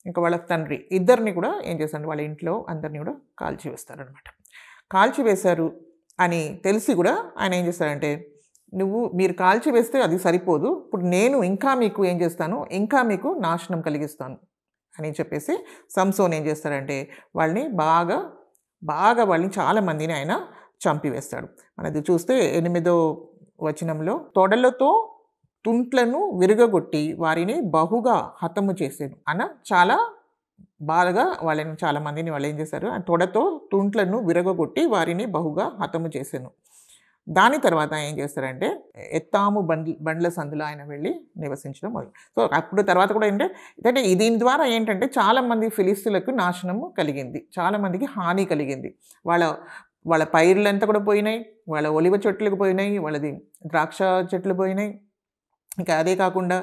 ఇంకా వాళ్ళ తండ్రి ఇద్దరిని కూడా ఏం చేశారు, వాళ్ళ ఇంట్లో అందరినీ కూడా కాల్చివేస్తారనమాట. కాల్చివేశారు అని తెలిసి కూడా ఆయన ఏం చేస్తారంటే, మీరు కాల్చివేస్తే అది సరిపోదు, ఇప్పుడు నేను ఇంకా మీకు ఏం చేస్తాను, ఇంకా మీకు నాశనం కలిగిస్తాను అని చెప్పేసి సంసోన్ ఏం చేస్తారంటే, వాళ్ళని బాగా వాళ్ళని చాలామందిని ఆయన చంపివేస్తాడు. మనది చూస్తే 8వ వచనంలో, తొడలతో తుంట్లను విరగగొట్టి వారిని బహుగా హతము చేశాను అన్న చాలా బాగా వాళ్ళని చాలామందిని వాళ్ళు ఏం చేశారు, తొడతో తుంట్లను విరగగొట్టి వారిని బహుగా హతము చేశాను. దాని తర్వాత ఏం చేస్తారంటే, ఎత్తాము బండ్ల సందులో ఆయన వెళ్ళి నివసించడం మొదలు. సో అప్పుడు తర్వాత కూడా ఏంటంటే దీని ద్వారా ఏంటంటే చాలామంది ఫిలిస్తీన్లకు నాశనము కలిగింది, చాలామందికి హాని కలిగింది. వాళ్ళ పైర్లంతా కూడా పోయినాయి, వాళ్ళ ఒలివ చెట్లకు పోయినాయి, వాళ్ళది ద్రాక్ష చెట్లు పోయినాయి. ఇంకా అదే కాకుండా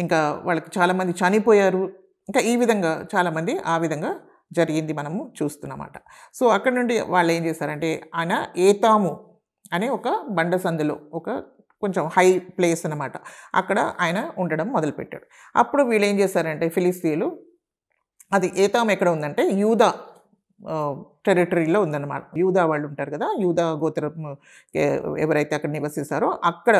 ఇంకా వాళ్ళకి చాలామంది చనిపోయారు. ఇంకా ఈ విధంగా చాలామంది ఆ విధంగా జరిగింది మనము చూస్తున్నమాట. సో అక్కడ నుండి వాళ్ళు ఏం చేశారంటే, ఆయన ఏతాము అనే ఒక బండ సందులో, ఒక కొంచెం హై ప్లేస్ అన్నమాట, అక్కడ ఆయన ఉండడం మొదలుపెట్టాడు. అప్పుడు వీళ్ళు ఏం చేశారంటే ఫిలిస్తీన్లు, అది ఏతాము ఎక్కడ ఉందంటే యూదా టెరిటరీలో ఉందన్నమాట. యూదా వాళ్ళు ఉంటారు కదా, యూదా గోత్రం ఎవరైతే అక్కడ నివసిస్తారో అక్కడ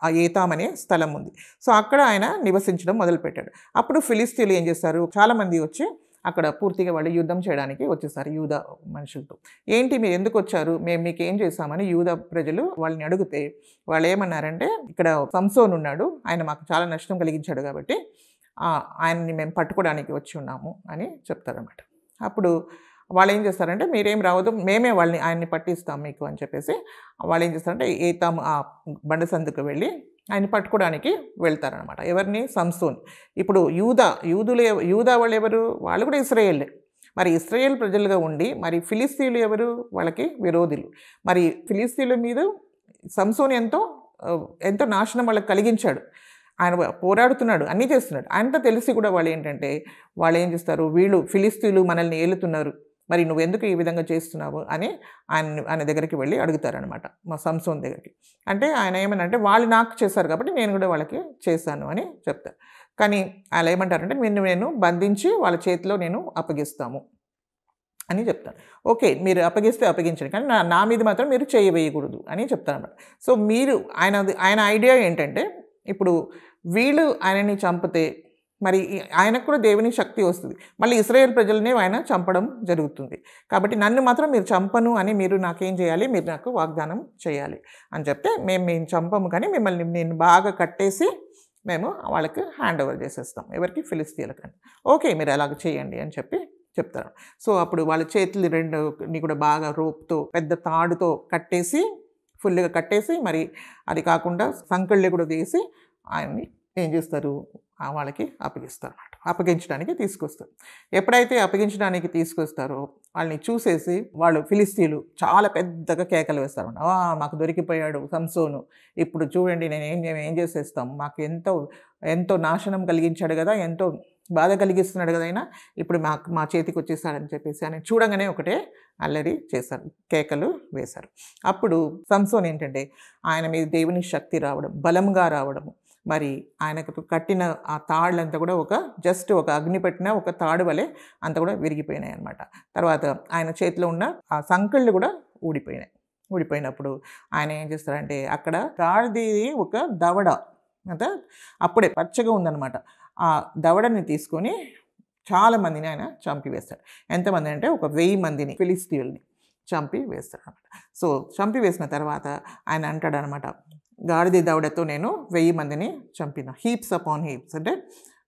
ఆ ఏతాం అనే స్థలం ఉంది. సో అక్కడ ఆయన నివసించడం మొదలుపెట్టాడు. అప్పుడు ఫిలిస్తీన్లు ఏం చేస్తారు, చాలామంది వచ్చి అక్కడ పూర్తిగా వాళ్ళు యుద్ధం చేయడానికి వచ్చేసారు యూదా మనుషులతో. ఏంటి మీరు ఎందుకు వచ్చారు, మేము మీకు ఏం చేశామని యూదా ప్రజలు వాళ్ళని అడిగితే వాళ్ళు ఏమన్నారంటే, ఇక్కడ సంసోన్ ఉన్నాడు, ఆయన మాకు చాలా నష్టం కలిగించాడు కాబట్టి ఆయన్ని మేము పట్టుకోవడానికి వచ్చి ఉన్నాము అని చెప్తారన్నమాట. అప్పుడు వాళ్ళు ఏం చేస్తారంటే, మీరేం రావద్దు, మేమే ఆయన్ని పట్టిస్తాం మీకు అని చెప్పేసి వాళ్ళు ఏం చేస్తారంటే ఏతాము ఆ బండ సందుకు వెళ్ళి ఆయన్ని పట్టుకోవడానికి వెళ్తారనమాట. ఎవరిని, సంసోన్. ఇప్పుడు యూదా వాళ్ళు ఎవరు, వాళ్ళు కూడా ఇశ్రాయేలే. మరి ఇశ్రాయేల్ ప్రజలుగా ఉండి మరి ఫిలిస్తీన్లు ఎవరు, వాళ్ళకి విరోధులు. మరి ఫిలిస్తీన్ల మీద సంసోన్ ఎంతో నాశనం వాళ్ళకి కలిగించాడు. ఆయన పోరాడుతున్నాడు, అన్నీ చేస్తున్నాడు. ఆయనతో తెలిసి కూడా వాళ్ళు ఏం చేస్తారు, వీళ్ళు ఫిలిస్తీన్లు మనల్ని ఏలుతున్నారు, మరి నువ్వెందుకు ఈ విధంగా చేస్తున్నావు అని ఆయన దగ్గరికి వెళ్ళి అడుగుతారనమాట, మా సంసోన్ దగ్గరికి. అంటే ఆయన ఏమనంటే, వాళ్ళు నాకు చేశారు కాబట్టి నేను కూడా వాళ్ళకి చేశాను అని చెప్తారు. కానీ వాళ్ళు ఏమంటారంటే, నేను బంధించి వాళ్ళ చేతిలో నేను అప్పగిస్తాము అని చెప్తాను. ఓకే, మీరు అప్పగించండి, కానీ నా మీద మాత్రం మీరు చేయవేయకూడదు అని చెప్తారన్నమాట. సో ఆయన ఐడియా ఏంటంటే, ఇప్పుడు వీళ్ళు ఆయనని చంపితే మరి ఆయనకు కూడా దేవుని శక్తి వస్తుంది, మళ్ళీ ఇశ్రాయేల్ ప్రజలనే ఆయన చంపడం జరుగుతుంది. కాబట్టి నన్ను మాత్రం మీరు చంపను అని మీరు నాకేం చేయాలి, మీరు నాకు వాగ్దానం చేయాలి అని చెప్తే, మేము చంపము కానీ మిమ్మల్ని నేను బాగా కట్టేసి మేము వాళ్ళకి హ్యాండ్ ఓవర్ చేసేస్తాం, ఎవరికి, ఫిలిస్తీన్లకి. ఓకే, మీరు అలాగ చేయండి అని చెప్తారు. సో అప్పుడు వాళ్ళ చేతులు రెండుని కూడా బాగా రోప్తో, పెద్ద తాడుతో ఫుల్గా కట్టేసి, మరి అది కాకుండా సంకళ్ళు కూడా వేసి ఆయన్ని ఏం చేస్తారు, వాళ్ళకి అప్పగిస్తారు అన్నమాట. అప్పగించడానికి తీసుకొస్తారు. ఎప్పుడైతే అప్పగించడానికి తీసుకొస్తారో వాళ్ళని చూసేసి వాళ్ళు ఫిలిస్తీన్లు చాలా పెద్దగా కేకలు వేస్తారన్నమాట. మాకు దొరికిపోయాడు సంసోను, ఇప్పుడు చూడండి ఏం చేసేస్తాం, మాకు ఎంతో నాశనం కలిగించాడు కదా, ఎంతో బాధ కలిగిస్తున్నాడు కదా అయినా, ఇప్పుడు మా చేతికి వచ్చేసాడని చెప్పేసి ఆయన చూడగానే ఒకటే అల్లరి చేశారు, కేకలు వేశారు. అప్పుడు సంసోన్ ఏంటంటే ఆయన మీద దేవుని శక్తి రావడం, బలంగా రావడము, మరి ఆయనకు కట్టిన ఆ తాళ్ళంతా కూడా జస్ట్ ఒక అగ్ని పెట్టిన ఒక తాడు వలె అంతా కూడా విరిగిపోయినాయి అనమాట. తర్వాత ఆయన చేతిలో ఉన్న ఆ సంకళ్ళు కూడా ఊడిపోయినప్పుడు ఆయన ఏం చేస్తారంటే అక్కడ గాడిది ఒక దవడ అంటే అప్పుడే పచ్చగా ఉందన్నమాట. ఆ దవడని తీసుకొని చాలామందిని ఆయన చంపివేస్తాడు. ఎంతమంది అంటే 1000 మందిని ఫిలిస్తీయుల్ని చంపి వేస్తాడు అనమాట. సో చంపి వేసిన తర్వాత ఆయన అంటాడనమాట, గాడిద దవడతో నేను 1000 మందిని చంపిన, హీప్స్ అపాన్ హీప్స్ అంటే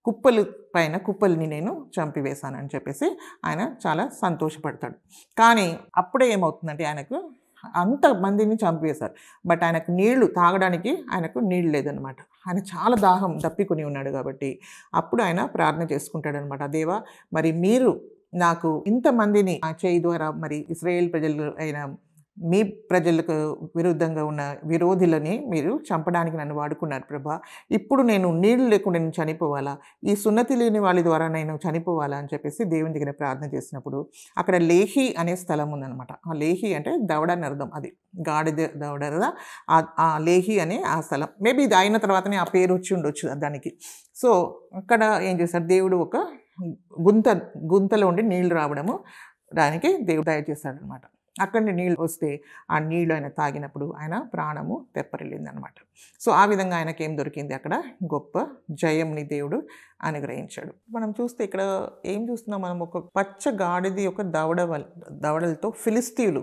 కుప్పలు పైన కుప్పల్ని నేను చంపివేశానని చెప్పేసి ఆయన చాలా సంతోషపడతాడు. కానీ అప్పుడే ఏమవుతుందంటే ఆయనకు అంతమందిని చంపివేశారు, బట్ ఆయనకు నీళ్లు తాగడానికి ఆయనకు నీళ్ళు లేదనమాట. ఆయన చాలా దాహం దప్పికొని ఉన్నాడు కాబట్టి అప్పుడు ఆయన ప్రార్థన చేసుకుంటాడనమాట, దేవా మరి మీరు నాకు ఇంతమందిని ఆ చేయి ద్వారా మరి ఇశ్రాయేల్ ప్రజలు అయిన మీ ప్రజలకు విరుద్ధంగా ఉన్న విరోధులని మీరు చంపడానికి నన్ను వాడుకున్నారు ప్రభా, ఇప్పుడు నేను నీళ్లు లేకుండా నేను చనిపోవాలా, ఈ సున్నతి లేని వాళ్ళ ద్వారా నేను చనిపోవాలా అని చెప్పేసి దేవుని దగ్గర ప్రార్థన చేసినప్పుడు అక్కడ లేహి అనే స్థలం ఉందన్నమాట. ఆ లేహి అంటే దవడ అని అర్థం, అది గాడిద దవడ కదా, ఆ లేహి అనే ఆ స్థలం. మేబీ ఇది అయిన తర్వాతనే ఆ పేరు వచ్చి ఉండొచ్చు దానికి. సో అక్కడ ఏం చేశారు, దేవుడు ఒక గుంతలో ఉండి నీళ్లు రావడము దానికి దేవుడు దయచేస్తాడనమాట. అక్కడి నీళ్ళు వస్తే ఆ నీళ్ళు ఆయన తాగినప్పుడు ఆయన ప్రాణము తెప్పరిల్లిందనమాట. సో ఆ విధంగా ఆయనకి ఏం దొరికింది, అక్కడ గొప్ప జయంని దేవుడు అనుగ్రహించాడు. మనం చూస్తే ఇక్కడ ఏం చూస్తున్నాం, మనం ఒక పచ్చ గాడిది ఒక దవడలతో ఫిలిస్తీయులు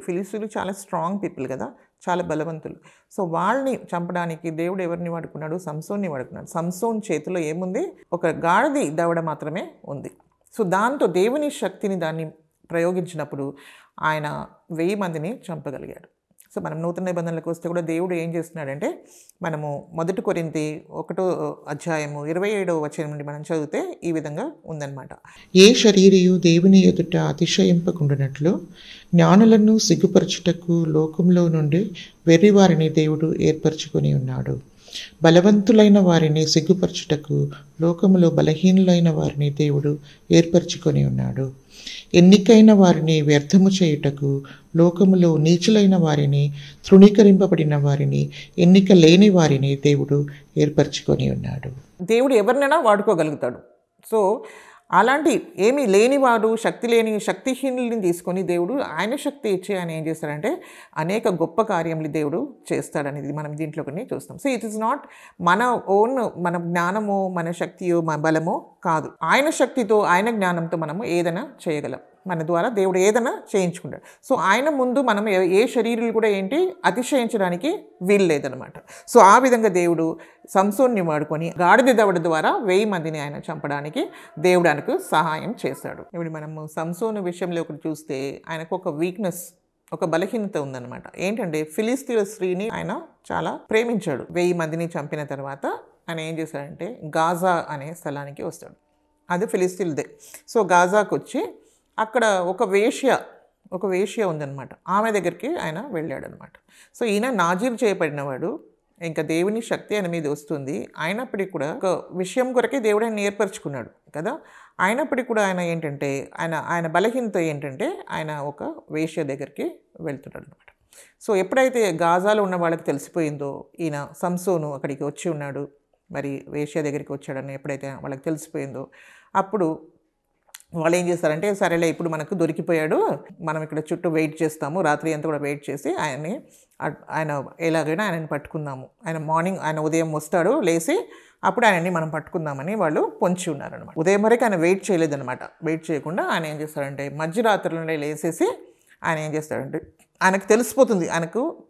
చాలా స్ట్రాంగ్ పీపుల్ కదా, చాలా బలవంతులు. సో వాళ్ళని చంపడానికి దేవుడు ఎవరిని వాడుకున్నాడు, సంసోన్ని వాడుకున్నాడు. సంసోన్ చేతిలో ఏముంది, ఒక గాడిది దవడ మాత్రమే ఉంది. సో దాంతో దేవుని శక్తిని దాన్ని ప్రయోగించినప్పుడు ఆయన 1000 మందిని చంపగలిగాడు. సో మనం నూతన నిబంధనలకు వస్తే కూడా దేవుడు ఏం చేస్తున్నాడంటే, మనము 1 కొరింథీ 1:27 నుండి మనం చదివితే ఈ విధంగా ఉందన్నమాట.
ఏ శరీరియు దేవుని ఎదుట అతిశయింపకుండునట్లు జ్ఞానులను సిగ్గుపరచుటకు లోకంలో నుండి వెర్రివారిని దేవుడు ఏర్పరచుకొని ఉన్నాడు. బలవంతులైన వారిని సిగ్గుపరచుటకు లోకములో బలహీనులైన వారిని దేవుడు ఏర్పరచుకొని ఉన్నాడు. ఎన్నికైన వారిని వ్యర్థము చేయుటకు లోకములో నీచులైన వారిని, తృణీకరింపబడిన వారిని, ఎన్నిక లేని వారిని దేవుడు ఏర్పరచుకొని ఉన్నాడు.
దేవుడు ఎవరినైనా వాడుకోగలుగుతాడు. సో అలాంటి ఏమీ లేనివాడు, శక్తిహీనుల్ని తీసుకొని దేవుడు ఆయన శక్తి ఇచ్చి ఆయన ఏం చేస్తాడంటే అనేక గొప్ప కార్యములు దేవుడు చేస్తాడనేది మనం దీంట్లో కొన్ని చూస్తాం. సో ఇట్ ఈస్ నాట్ మన జ్ఞానమో మన శక్తియో మన బలమో కాదు, ఆయన శక్తితో ఆయన జ్ఞానంతో మనము ఏదైనా చేయగలం. మన ద్వారా దేవుడు ఏదైనా చేయించుకుంటాడు. సో ఆయన ముందు మనం ఏ శరీరాలు కూడా అతిశయించడానికి వీలు లేదనమాట. సో ఆ విధంగా దేవుడు సంసోన్ని వాడుకొని గాడిద దవడ ద్వారా 1000 మందిని ఆయన చంపడానికి దేవుడు ఆయనకు సహాయం చేశాడు. ఇప్పుడు మనము సంసోను విషయంలో ఒకటి చూస్తే ఆయనకు ఒక వీక్నెస్, ఒక బలహీనత ఉందన్నమాట. ఏంటంటే ఫిలిస్తీయుల స్త్రీని ఆయన చాలా ప్రేమించాడు. 1000 మందిని చంపిన తర్వాత ఆయన ఏం చేశాడంటే గాజా అనే స్థలానికి వస్తాడు. అది ఫిలిస్తీయులదే. సో గాజాకు వచ్చి అక్కడ ఒక వేశ్య ఉందన్నమాట, ఆమె దగ్గరికి ఆయన వెళ్ళాడనమాట. సో ఈయన నాజీరు చేయబడినవాడు, ఇంకా దేవుని శక్తి ఆయన మీద వస్తుంది. అయినప్పటికీ కూడా ఒక విషయం కొరకే దేవుడు ఆయన ఏర్పరచుకున్నాడు కదా. అయినప్పటికీ కూడా ఆయన ఏంటంటే ఆయన బలహీనత ఏంటంటే ఆయన ఒక వేశ్య దగ్గరికి వెళ్తున్నాడు అనమాట. సో ఎప్పుడైతే గాజాలో ఉన్న వాళ్ళకి తెలిసిపోయిందో ఈయన సంసోను అక్కడికి వచ్చి ఉన్నాడు, మరి వేశ్య దగ్గరికి వచ్చాడని ఎప్పుడైతే వాళ్ళకి తెలిసిపోయిందో అప్పుడు వాళ్ళు ఏం చేస్తారంటే, సరేలే ఇప్పుడు మనకు దొరికిపోయాడు, మనం ఇక్కడ చుట్టూ వెయిట్ చేస్తాము, రాత్రి అంతా కూడా వెయిట్ చేసి ఆయన ఎలాగైనా ఆయనని పట్టుకుందాము, ఆయన ఉదయం వస్తాడు లేచి అప్పుడు ఆయనని మనం పట్టుకుందామని వాళ్ళు పొంచి ఉన్నారనమాట. ఉదయం వరకు ఆయన వెయిట్ చేయలేదనమాట. వెయిట్ చేయకుండా ఆయన ఏం చేస్తాడంటే మధ్యరాత్రులనే లేసేసి ఆయన ఏం చేస్తాడంటే ఆయనకు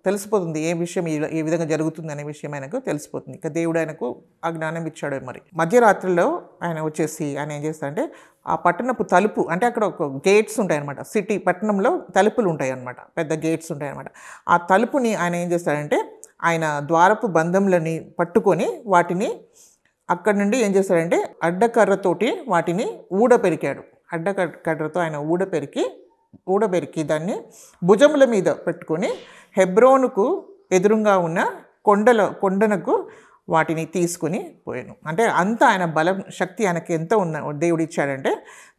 తెలిసిపోతుంది ఏ విషయం ఏ విధంగా జరుగుతుంది అనే విషయం ఆయనకు తెలిసిపోతుంది. ఇక దేవుడు ఆయనకు ఆ జ్ఞానం ఇచ్చాడు. మరి మధ్యరాత్రిలో ఆయన వచ్చేసి ఆయన ఏం చేస్తాడంటే ఆ పట్టణపు తలుపు, అంటే అక్కడ ఒక గేట్స్ ఉంటాయన్నమాట, పట్టణంలో తలుపులు ఉంటాయి అన్నమాట, పెద్ద గేట్స్ ఉంటాయి అన్నమాట. ఆ తలుపుని ఆయన ఏం చేస్తాడంటే ఆయన ద్వారపు బంధంలని పట్టుకొని వాటిని అక్కడి నుండి ఏం చేస్తాడంటే అడ్డకర్రతోటి వాటిని ఊడపెరికాడు. అడ్డకర్రతో ఆయన ఊడపెరికి ఊడబెరికి దాన్ని భుజముల మీద పెట్టుకొని హెబ్రోనుకు ఎదురుగా ఉన్న కొండనకు వాటిని తీసుకుని పోయాను. అంటే అంత ఆయన బలం శక్తి ఆయనకి ఎంత దేవుడు ఇచ్చాడంటే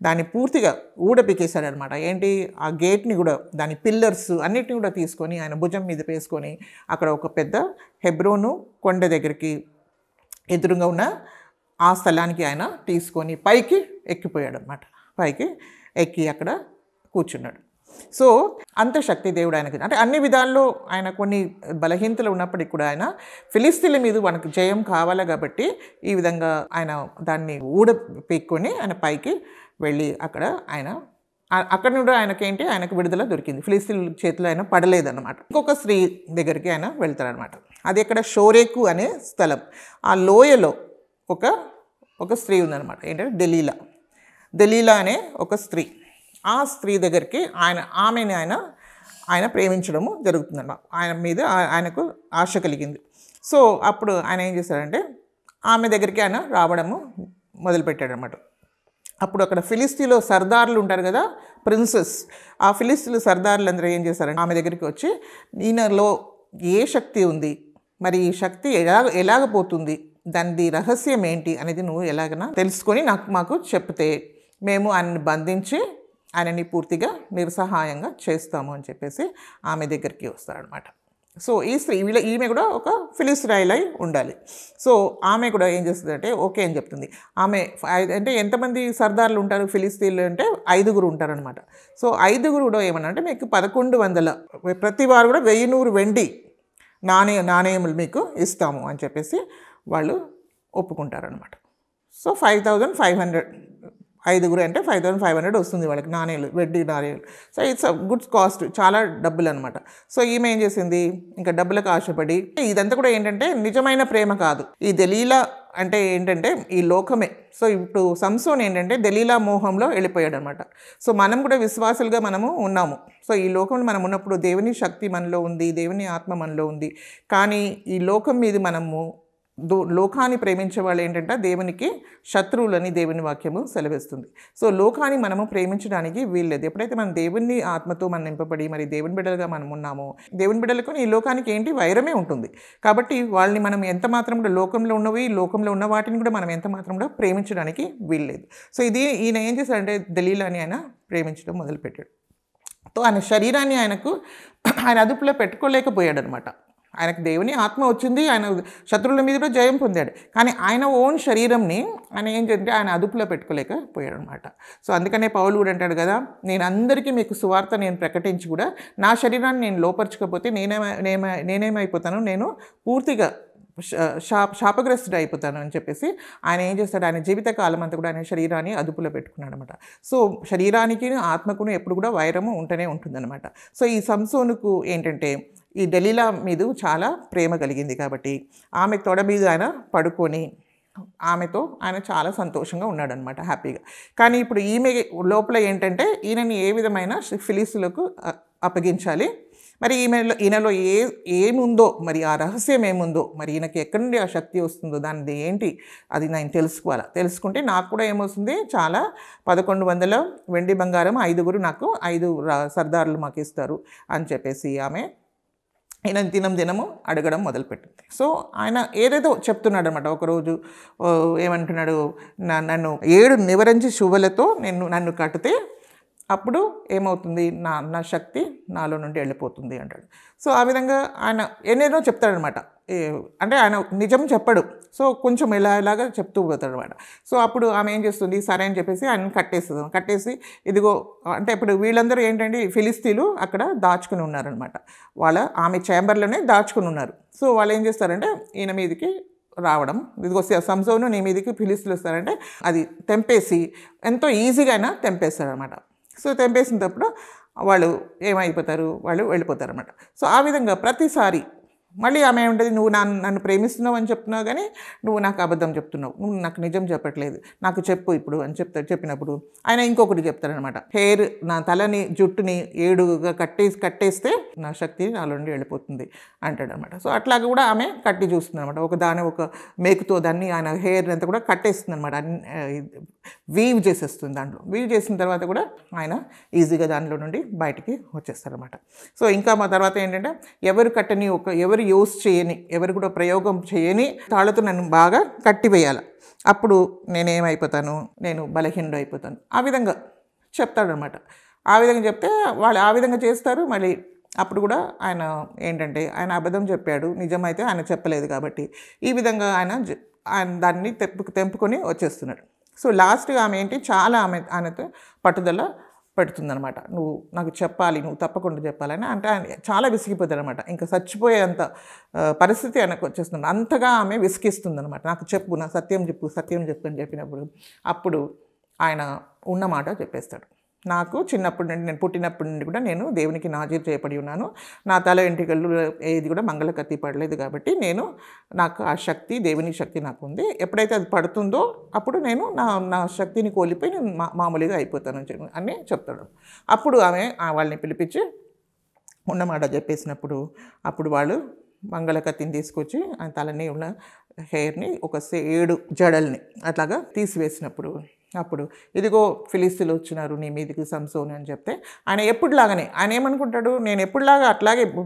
దాన్ని పూర్తిగా ఊడబికేశాడనమాట. ఏంటి ఆ గేట్ని కూడా దాని పిల్లర్స్ అన్నిటిని కూడా తీసుకొని ఆయన భుజం మీద వేసుకొని అక్కడ ఒక పెద్ద హెబ్రోను కొండ దగ్గరికి ఎదురుగా ఉన్న ఆ స్థలానికి ఆయన తీసుకొని పైకి ఎక్కిపోయాడు అనమాట. పైకి ఎక్కి అక్కడ కూర్చున్నాడు. సో అంత శక్తి దేవుడు ఆయనకి, అంటే అన్ని విధాల్లో ఆయన కొన్ని బలహీనతలు ఉన్నప్పటికీ కూడా ఆయన ఫిలిస్తీన్ల మీద మనకు జయం కావాలి కాబట్టి ఈ విధంగా ఆయన దాన్ని ఊడపెక్కుని ఆయన పైకి వెళ్ళి అక్కడ నుండి ఆయనకు విడుదల దొరికింది. ఫిలిస్తీన్ల చేతిలో ఆయన పడలేదన్నమాట. ఇంకొక స్త్రీ దగ్గరికి ఆయన వెళ్తారనమాట. అది ఇక్కడ షోరేకు అనే స్థలం. ఆ లోయలో ఒక స్త్రీ ఉందన్నమాట. ఏంటంటే దెలీలా అనే ఒక స్త్రీ. ఆ స్త్రీ దగ్గరికి ఆమెని ఆయన ప్రేమించడము జరుగుతుందన్నమాట. ఆయన మీద ఆయనకు ఆశ కలిగింది. సో అప్పుడు ఆయన ఏం చేశాడంటే ఆమె దగ్గరికి ఆయన రావడము మొదలుపెట్టాడనమాట. అప్పుడు అక్కడ ఫిలిస్తీన్లో సర్దార్లు ఉంటారు కదా, ప్రిన్సెస్. ఆ ఫిలిస్తీన్లు సర్దార్లు అందరూ ఏం చేశారంటే ఆమె దగ్గరికి వచ్చి, ఈయనలో ఏ శక్తి ఉంది, మరి ఈ శక్తి ఎలాగపోతుంది, దాని రహస్యం ఏంటి అనేది నువ్వు ఎలాగైనా తెలుసుకొని మాకు చెప్తే మేము ఆయనని బంధించి ఆయనని పూర్తిగా నిరసహాయంగా చేస్తాము అని చెప్పేసి ఆమె దగ్గరికి వస్తారనమాట. సో ఈ స్త్రీ ఈమె కూడా ఒక ఫిలిస్టీన్ అయి ఉండాలి. సో ఆమె కూడా ఏం చేస్తుందంటే ఓకే అని చెప్తుంది. ఆమె అంటే ఎంతమంది సర్దార్లు ఉంటారు ఫిలిస్తీన్లు అంటే 5 ఉంటారనమాట. సో 5 కూడా ఏమన్నా అంటే మీకు 1100 ప్రతి వారు కూడా 1100 వెండి నాణేములు మీకు ఇస్తాము అని చెప్పేసి వాళ్ళు ఒప్పుకుంటారనమాట. సో 5500 5 అంటే 5500 వస్తుంది వాళ్ళకి వెండి నాణేలు. So it's a good cost, చాలా డబ్బులు అనమాట. సో ఈమె ఏం చేసింది, ఇంకా డబ్బులకు ఆశపడి, ఇదంతా కూడా ఏంటంటే నిజమైన ప్రేమ కాదు. ఈ దెలీలా అంటే ఏంటంటే ఈ లోకమే. సో ఇప్పుడు సంసోన్ ఏంటంటే దెలీలా మోహంలో వెళ్ళిపోయాడు అనమాట. సో మనం కూడా విశ్వాసులుగా మనము ఉన్నాము. సో ఈ లోకంలో మనం ఉన్నప్పుడు దేవుని శక్తి మనలో ఉంది, దేవుని ఆత్మ మనలో ఉంది. కానీ ఈ లోకం మీద మనము లోకాన్ని ప్రేమించే వాళ్ళు ఏంటంటే దేవునికి శత్రువులని దేవుని వాక్యము సెలవిస్తుంది. సో లోకాన్ని మనము ప్రేమించడానికి వీల్లేదు. ఎప్పుడైతే మనం దేవుని ఆత్మతో మనం నింపబడి మరి దేవుని బిడ్డలుగా మనం ఉన్నామో, దేవుని బిడ్డలకు ఈ లోకానికి ఏంటి వైరమే ఉంటుంది. కాబట్టి వాళ్ళని మనం ఎంత మాత్రం కూడా లోకంలో ఉన్న వాటిని కూడా మనం ఎంత మాత్రం కూడా ప్రేమించడానికి వీల్లేదు. సో ఈయన ఏం చేశాడంటే దెలీలాని ఆయన ప్రేమించడం మొదలుపెట్టాడు. సో ఆయన శరీరాన్ని ఆయన అదుపులో పెట్టుకోలేకపోయాడు అనమాట. ఆయనకు దేవుని ఆత్మ వచ్చింది, ఆయన శత్రువుల మీద కూడా జయం పొందాడు. కానీ ఆయన ఓన్ శరీరంని ఆయన ఏంటంటే ఆయన అదుపులో పెట్టుకోలేకపోయాడు అనమాట. సో అందుకనే పౌలు కూడా అంటాడు కదా, నేను అందరికీ మీకు సువార్త నేను ప్రకటించి కూడా నా శరీరాన్ని నేను లోపరచకపోతే నేనేమైపోతాను, నేను పూర్తిగా శాపగ్రస్తుడు అయిపోతాను అని చెప్పేసి ఆయన ఏం చేస్తాడు, ఆయన జీవితకాలం అంతా కూడా ఆయన శరీరాన్ని అదుపులో పెట్టుకున్నాడు అనమాట. సో శరీరానికి ఆత్మకును ఎప్పుడు కూడా వైరము ఉంటూనే ఉంటుందన్నమాట. సో ఈ సంసోనుకు ఏంటంటే ఈ దెలీలా మీద చాలా ప్రేమ కలిగింది కాబట్టి ఆమె తొడ మీద ఆయన పడుకొని ఆమెతో ఆయన చాలా సంతోషంగా ఉన్నాడనమాట, హ్యాపీగా. కానీ ఇప్పుడు ఈమె లోపల ఏంటంటే ఈయనని ఏ విధమైన ఫిలిస్తీన్లకు అప్పగించాలి, మరి ఈయనలో ఏముందో, మరి ఆ రహస్యం ఏముందో, మరి ఈయనకి ఎక్కడి నుండి ఆ శక్తి వస్తుందో దానిది ఏంటి అది నేను తెలుసుకుంటే నాకు కూడా ఏమవుతుంది, చాలా 1100 వెండి బంగారం 5 నాకు 5 సర్దార్లు మాకు ఇస్తారు అని చెప్పేసి ఆమె ఈయన దినము అడగడం మొదలుపెట్టింది. సో ఆయన ఏదేదో చెప్తున్నాడు అనమాట. ఒకరోజు ఏమంటున్నాడు, నన్ను 7 నివరంజి శువ్వలతో నన్ను కట్టితే అప్పుడు ఏమవుతుంది, నా శక్తి నాలో నుండి వెళ్ళిపోతుంది అంటాడు. సో ఆ విధంగా ఆయన ఎన్నేదో చెప్తాడనమాట. అంటే ఆయన నిజం చెప్పడు, సో కొంచెం ఇలాగా చెప్తూ పోతాడు అనమాట. సో అప్పుడు ఆమె ఏం చేస్తుంది, సరే అని చెప్పేసి ఆయన కట్టేసి ఇదిగో అంటే ఇప్పుడు వీళ్ళందరూ ఏంటంటే ఫిలిస్తీన్లు అక్కడ దాచుకుని ఉన్నారనమాట. ఆమె ఛాంబర్లోనే దాచుకుని ఉన్నారు. సో వాళ్ళు ఏం చేస్తారంటే ఈయన మీదకి రావడం, ఇదిగో సంసోను నీ మీదకి ఫిలిస్తీన్లు వస్తారంటే అది తెంపేసి ఎంతో ఈజీగా అయినా తెంపేస్తారనమాట. సో తెంపేసినప్పుడు వాళ్ళు వాళ్ళు వెళ్ళిపోతారనమాట. సో ఆ విధంగా ప్రతిసారి మళ్ళీ ఆమె ఉంటుంది, నువ్వు నన్ను ప్రేమిస్తున్నావు అని చెప్తున్నావు కానీ నువ్వు నాకు అబద్ధం చెప్తున్నావు, నువ్వు నాకు నిజం చెప్పట్లేదు, నాకు చెప్పు ఇప్పుడు అని చెప్పినప్పుడు ఆయన ఇంకొకటి చెప్తాడనమాట. నా తలని జుట్టుని 7గా కట్టేస్తే నా శక్తి నాలో నుండి వెళ్ళిపోతుంది అంటాడు అనమాట. సో అట్లాగా కూడా ఆమె కట్టి చూస్తుంది అనమాట. ఒక మేకుతో దాన్ని ఆయన హెయిర్ అంతా కూడా కట్టేస్తుంది అనమాట. వీవ్ చేసేస్తుంది. దాంట్లో వీవ్ చేసిన తర్వాత కూడా ఆయన ఈజీగా దానిలో నుండి బయటికి వచ్చేస్తారనమాట. సో ఇంకా మా తర్వాత ఏంటంటే ఎవరు కట్టని ఎవరు యూస్ చేయని, ఎవరు కూడా ప్రయోగం చేయని తాళ్ళతో నన్ను బాగా కట్టివేయాలి. అప్పుడు నేనేమైపోతాను, నేను బలహీనుడు అయిపోతాను. ఆ విధంగా చెప్తాడనమాట. ఆ విధంగా చెప్తే వాళ్ళు ఆ విధంగా చేస్తారు. మళ్ళీ అప్పుడు కూడా ఆయన ఏంటంటే ఆయన అబద్ధం చెప్పాడు, నిజమైతే ఆయన చెప్పలేదు కాబట్టి ఈ విధంగా ఆయన దాన్ని తెంపుకొని వచ్చేస్తున్నాడు. సో లాస్ట్గా ఆమె ఏంటి చాలా ఆయనతో పట్టుదల పెడుతుందనమాట. నువ్వు నాకు చెప్పాలి, నువ్వు తప్పకుండా చెప్పాలని. అంటే ఆయన చాలా విసిగిపోతాడు అనమాట. ఇంకా చచ్చిపోయేంత పరిస్థితి ఆయనకు వచ్చేస్తుంది. అంతగా ఆమె విసిగిస్తుందనమాట. నాకు చెప్పు, నా సత్యం చెప్పు అని చెప్పినప్పుడు అప్పుడు ఆయన ఉన్న మాట చెప్పేస్తాడు. నాకు చిన్నప్పటి నుండి, నేను పుట్టినప్పటి నుండి కూడా నేను దేవునికి నాజీర్ చేయబడి ఉన్నాను. నా తల వెంట్రుకలు ఏది కూడా మంగళ కత్తి పడలేదు కాబట్టి నాకు ఆ శక్తి, దేవుని శక్తి నాకు ఉంది. ఎప్పుడైతే అది పడుతుందో అప్పుడు నేను నా శక్తిని కోల్పోయి నేను మామూలుగా అయిపోతాను అని చెప్తాడు. అప్పుడు ఆమె వాళ్ళని పిలిపించి ఉన్నమాట చెప్పేసినప్పుడు అప్పుడు వాళ్ళు మంగళ కత్తిని తీసుకొచ్చి ఆయన తలని ఉన్న హెయిర్ని 7 జడల్ని అట్లాగా తీసివేసినప్పుడు అప్పుడు ఇదిగో ఫిలిస్తీన్లు వచ్చినారు నీ మీదికి సంసోను అని చెప్తే ఆయన ఎప్పుడులాగానే ఆయన ఏమనుకుంటాడు, నేను ఎప్పుడులాగా అట్లాగే ఇప్పుడు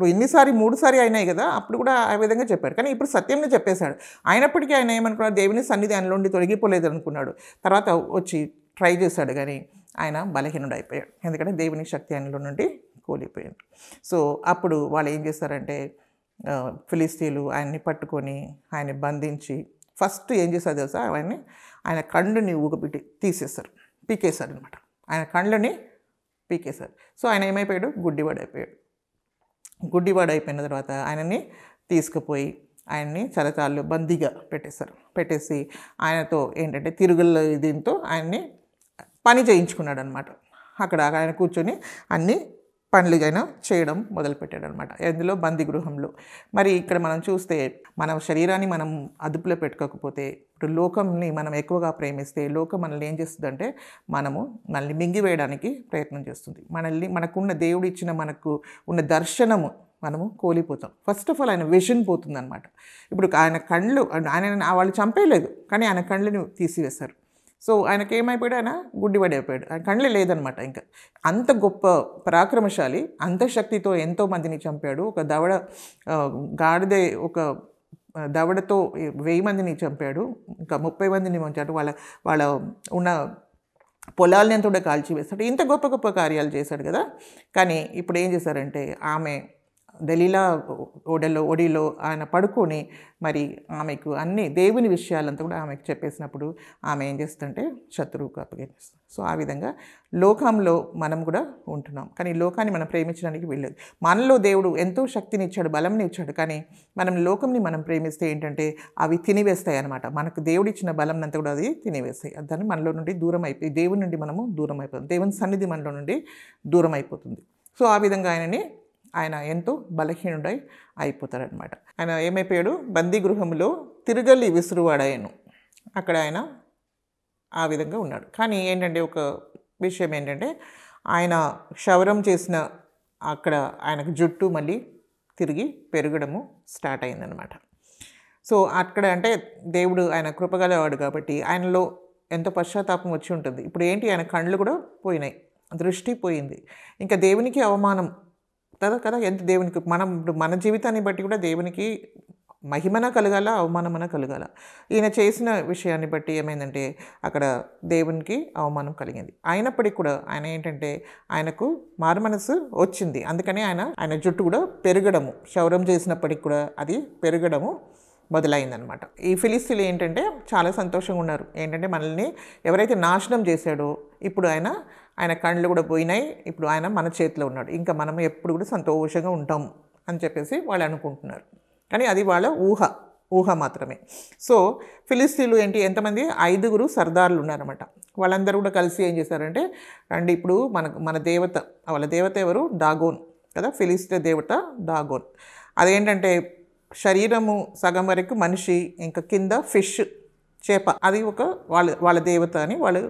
3 సారి అయినాయి కదా, అప్పుడు కూడా ఆ విధంగా చెప్పాడు. కానీ ఇప్పుడు సత్యంని చెప్పేశాడు. అయినప్పటికీ ఆయన ఏమనుకున్నాడు, దేవుని సన్నిధి ఆయనలో నుండి తొలగిపోలేదు అనుకున్నాడు. తర్వాత వచ్చి ట్రై చేశాడు కానీ ఆయన బలహీనుడు అయిపోయాడు. ఎందుకంటే దేవుని శక్తి ఆయనలో నుండి కోల్పోయాడు. సో అప్పుడు వాళ్ళు ఏం చేస్తారంటే ఫిలిస్తీన్లు ఆయన్ని పట్టుకొని ఆయన్ని బంధించి ఫస్ట్ ఏం చేస్తారు తెలుసా, ఆయన కళ్ళని ఊగబెట్టి పీకేశారు అనమాట. ఆయన కళ్ళని పీకేశారు. సో ఆయన ఏమైపోయాడు, గుడ్డివాడు అయిపోయిన తర్వాత ఆయనని తీసుకుపోయి ఆయన్ని చరచాల్లో బందీగా పెట్టేసి ఆయనతో ఏంటంటే తిరుగుల దీంతో ఆయన్ని పని చేయించుకున్నాడు అనమాట. అక్కడ ఆయన కూర్చొని అన్ని పనులుగైనా చేయడం మొదలుపెట్టాడు అనమాట. ఎందులో బందీ గృహంలో. మరి ఇక్కడ మనం చూస్తే మన శరీరాన్ని మనం అదుపులో పెట్టుకోకపోతే, ఇప్పుడు లోకంని మనం ఎక్కువగా ప్రేమిస్తే లోకం మనల్ని ఏం చేస్తుందంటే మనల్ని మింగివేయడానికి ప్రయత్నం చేస్తుంది. మనకున్న దేవుడు ఇచ్చిన మనకు ఉన్న దర్శనము మనము కోల్పోతాం. ఫస్ట్ ఆఫ్ ఆల్ ఆయన విజన్ పోతుందన్నమాట. ఇప్పుడు ఆయన కళ్ళు వాళ్ళు చంపేయలేదు కానీ ఆయన కళ్ళని తీసివేశారు. సో ఆయనకి ఏమైపోయాడు, ఆయన గుడ్డివాడు అయిపోయాడు. ఆయన కళ్ళే లేదనమాట. ఇంకా అంత గొప్ప పరాక్రమశాలి, అంత శక్తితో ఎంతో మందిని చంపాడు. ఒక దవడతో 1000 మందిని చంపాడు. ఇంకా 30 మందిని చంపాడు. వాళ్ళ ఉన్న పొలాలని అంతా కూడా కాల్చివేశాడు. ఇంత గొప్ప కార్యాలు చేశాడు కదా. కానీ ఇప్పుడు ఏం చేశారంటే ఆమె దలీలా ఒడిలో ఆయన పడుకొని మరి ఆమెకు అన్ని దేవుని విషయాలంతా కూడా ఆమెకు చెప్పేసినప్పుడు ఆమె ఏం చేస్తుందంటే శత్రువుకు అప్పగిస్తుంది. సో ఆ విధంగా లోకంలో మనం కూడా ఉంటున్నాం. కానీ లోకాన్ని మనం ప్రేమించడానికి వీల్లేదు. మనలో దేవుడు ఎంతో శక్తిని ఇచ్చాడు, బలంని ఇచ్చాడు. కానీ లోకంని మనం ప్రేమిస్తే ఏంటంటే అవి తినివేస్తాయి అనమాట. మనకు దేవుడు ఇచ్చిన బలం అంతా కూడా అది తినివేస్తాయి. దాన్ని మనలో నుండి దూరం అయిపోయి దేవుని నుండి మనము దూరం అయిపోతాం. దేవుని సన్నిధి మనలో నుండి దూరం అయిపోతుంది. సో ఆ విధంగా ఆయన ఎంతో బలహీనుడై అయిపోతాడనమాట. ఆయన ఏమైపోయాడు, బందీ గృహంలో తిరగలి విసురువాడాయను. అక్కడ ఆయన ఆ విధంగా ఉన్నాడు. కానీ ఏంటంటే ఒక విషయం ఏంటంటే ఆయన క్షవరం చేసిన అక్కడ ఆయనకు జుట్టు మళ్ళీ తిరిగి పెరగడము స్టార్ట్ అయిందనమాట. సో అక్కడ అంటే దేవుడు ఆయన కృపగలవాడు కాబట్టి ఆయనలో ఎంతో పశ్చాత్తాపం వచ్చి ఉంటుంది. ఇప్పుడు ఏంటి, ఆయన కళ్ళు కూడా పోయినాయి, దృష్టి పోయింది. ఇంకా దేవునికి అవమానం కదా. ఎంత దేవునికి మన జీవితాన్ని బట్టి కూడా దేవునికి మహిమన కలగాల, అవమానమన కలగాల. ఈయన చేసిన విషయాన్ని బట్టి ఏమైందంటే అక్కడ దేవునికి అవమానం కలిగింది. అయినప్పటికీ కూడా ఆయన ఏంటంటే ఆయనకు మారుమనసు వచ్చింది. అందుకని ఆయన జుట్టు కూడా పెరగడము, క్షౌరం చేసినప్పటికి కూడా అది పెరగడము మొదలైందనమాట. ఈ ఫిలిస్తీన్లు ఏంటంటే చాలా సంతోషంగా ఉన్నారు. ఏంటంటే మనల్ని ఎవరైతే నాశనం చేశాడో ఇప్పుడు ఆయన కళ్ళు కూడా పోయినాయి, ఇప్పుడు ఆయన మన చేతిలో ఉన్నాడు, ఇంకా మనం ఎప్పుడు కూడా సంతోషంగా ఉంటాం అని చెప్పేసి వాళ్ళు అనుకుంటున్నారు. కానీ అది వాళ్ళ ఊహ మాత్రమే. సో ఫిలిస్తీన్లు ఎంతమంది 5 సర్దార్లు ఉన్నారన్నమాట. వాళ్ళందరూ కూడా కలిసి ఏం చేశారంటే రండి, ఇప్పుడు మన దేవత, వాళ్ళ దేవత ఎవరు, దాగోన్ కదా, ఫిలిస్తీన్ దేవత దాగోన్. అదేంటంటే శరీరము సగం వరకు మనిషి, ఇంకా కింద ఫిష్, చేప, అది వాళ్ళ దేవత అని వాళ్ళు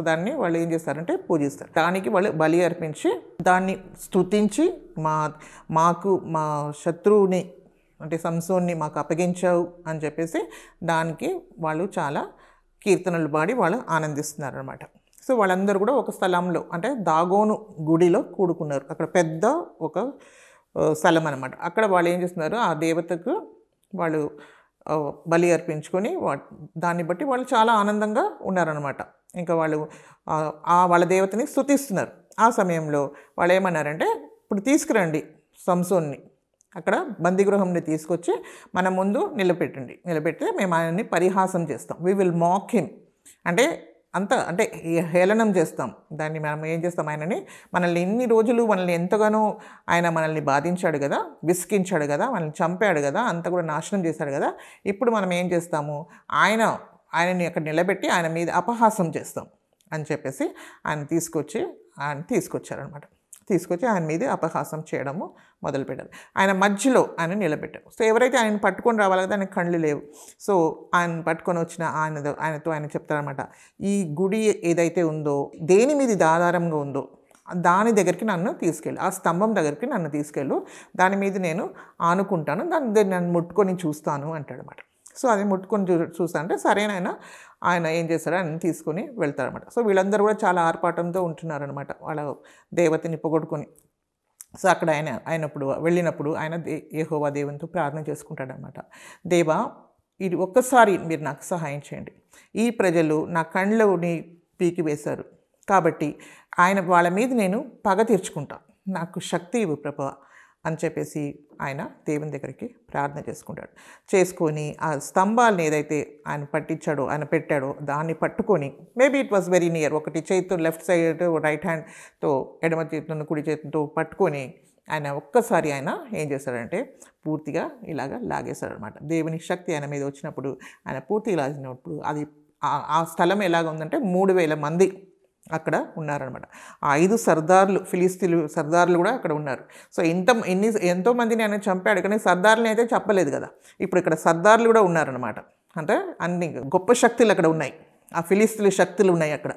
దాన్ని వాళ్ళు ఏం చేస్తారంటే పూజిస్తారు. దానికి వాళ్ళు బలి అర్పించి దాన్ని స్తుతించి మాకు మా శత్రువుని అంటే సంసోన్ని మాకు అప్పగించావు అని చెప్పేసి దానికి వాళ్ళు చాలా కీర్తనలు పాడి వాళ్ళు ఆనందిస్తున్నారు అనమాట. సో వాళ్ళందరూ కూడా ఒక స్థలంలో అంటే దాగోను గుడిలో కూడుకున్నారు. అక్కడ పెద్ద ఒక స్థలం అనమాట. అక్కడ వాళ్ళు ఏం చేస్తున్నారు, ఆ దేవతకు వాళ్ళు బలి అర్పించుకొని దాన్ని బట్టి వాళ్ళు చాలా ఆనందంగా ఉన్నారనమాట. ఇంకా వాళ్ళు వాళ్ళ దేవతని స్తుతిస్తున్నారు. ఆ సమయంలో వాళ్ళు ఏమన్నారంటే, ఇప్పుడు తీసుకురండి సంసోన్ని, అక్కడ బందీగృహంని తీసుకొచ్చి మన ముందు నిలబెడితే మేము ఆయన్ని పరిహాసం చేస్తాం. వీ విల్ మాక్ హిమ్ అంటే హేళనం చేస్తాం. దాన్ని మనం ఏం చేస్తాం, మనల్ని ఇన్ని రోజులు మనల్ని ఎంతగానో ఆయన మనల్ని బాధించాడు కదా, విసికించాడు కదా, మనల్ని చంపాడు కదా, అంతా కూడా నాశనం చేశాడు కదా, ఇప్పుడు మనం ఏం చేస్తాము, ఆయనని అక్కడ నిలబెట్టి ఆయన మీద అపహాసం చేస్తాం అని చెప్పేసి ఆయన తీసుకొచ్చారనమాట. తీసుకొచ్చి ఆయన మీద అపహాసం చేయడము మొదలుపెట్టారు. ఆయన మధ్యలో ఆయన నిలబెట్టారు. సో ఎవరైతే ఆయన పట్టుకొని రావాలి కదా, ఆయనకు కళ్ళు లేవు. సో ఆయన పట్టుకొని వచ్చిన ఆయనతో ఆయన చెప్తారనమాట, ఈ గుడి ఏదైతే ఉందో, దేని మీద ఇది ఆధారంగా ఉందో దాని దగ్గరికి నన్ను తీసుకెళ్ళు, ఆ స్తంభం దగ్గరికి నన్ను తీసుకెళ్ళు, దాని మీద నేను ఆనుకుంటాను, దాన్ని నన్ను ముట్టుకొని చూస్తాను అంటాడనమాట. సో అది ముట్టుకొని చూస్తా అంటే సరేనైనా ఆయన ఏం చేస్తారో ఆయన తీసుకొని వెళ్తారనమాట. సో వీళ్ళందరూ కూడా చాలా ఆర్పాటంతో ఉంటున్నారనమాట వాళ్ళ దేవతని పొగొట్టుకొని. సో అక్కడ వెళ్ళినప్పుడు ఆయన యెహోవా దేవునితో ప్రార్థన చేసుకుంటాడనమాట. దేవా, ఇది ఒక్కసారి మీరు నాకు సహాయం చేయండి. ఈ ప్రజలు నా కళ్ళని పీకివేశారు కాబట్టి వాళ్ళ మీద నేను పగ తీర్చుకుంటాను, నాకు శక్తి ఇవ్వు ప్రభువా అని చెప్పేసి ఆయన దేవుని దగ్గరికి ప్రార్థన చేసుకొని ఆ స్తంభాలను ఏదైతే ఆయన పెట్టాడో దాన్ని పట్టుకొని, maybe it was very near, ఒకటి చేతితో లెఫ్ట్ సైడ్ రైట్ హ్యాండ్తో ఎడమ చేతితో కుడి చేతితో పట్టుకొని ఆయన ఒక్కసారి ఆయన ఏం చేశాడంటే పూర్తిగా ఇలాగ లాగేశాడనమాట. దేవుని శక్తి ఆయన మీద వచ్చినప్పుడు, ఆయన పూర్తిగా లాగినప్పుడు అది ఆ స్థలం ఎలాగ ఉందంటే 3000 మంది అక్కడ ఉన్నారనమాట. ఆ 5 సర్దార్లు, ఫిలిస్తీన్లు సర్దార్లు కూడా అక్కడ ఉన్నారు. సో ఎంతోమందిని ఆయన చంపాడు, కానీ సర్దార్లని అయితే చెప్పలేదు కదా. ఇప్పుడు ఇక్కడ సర్దార్లు కూడా ఉన్నారనమాట. అంటే అన్ని గొప్ప శక్తులు అక్కడ ఉన్నాయి, ఆ ఫిలిస్తీన్ల శక్తులు ఉన్నాయి అక్కడ.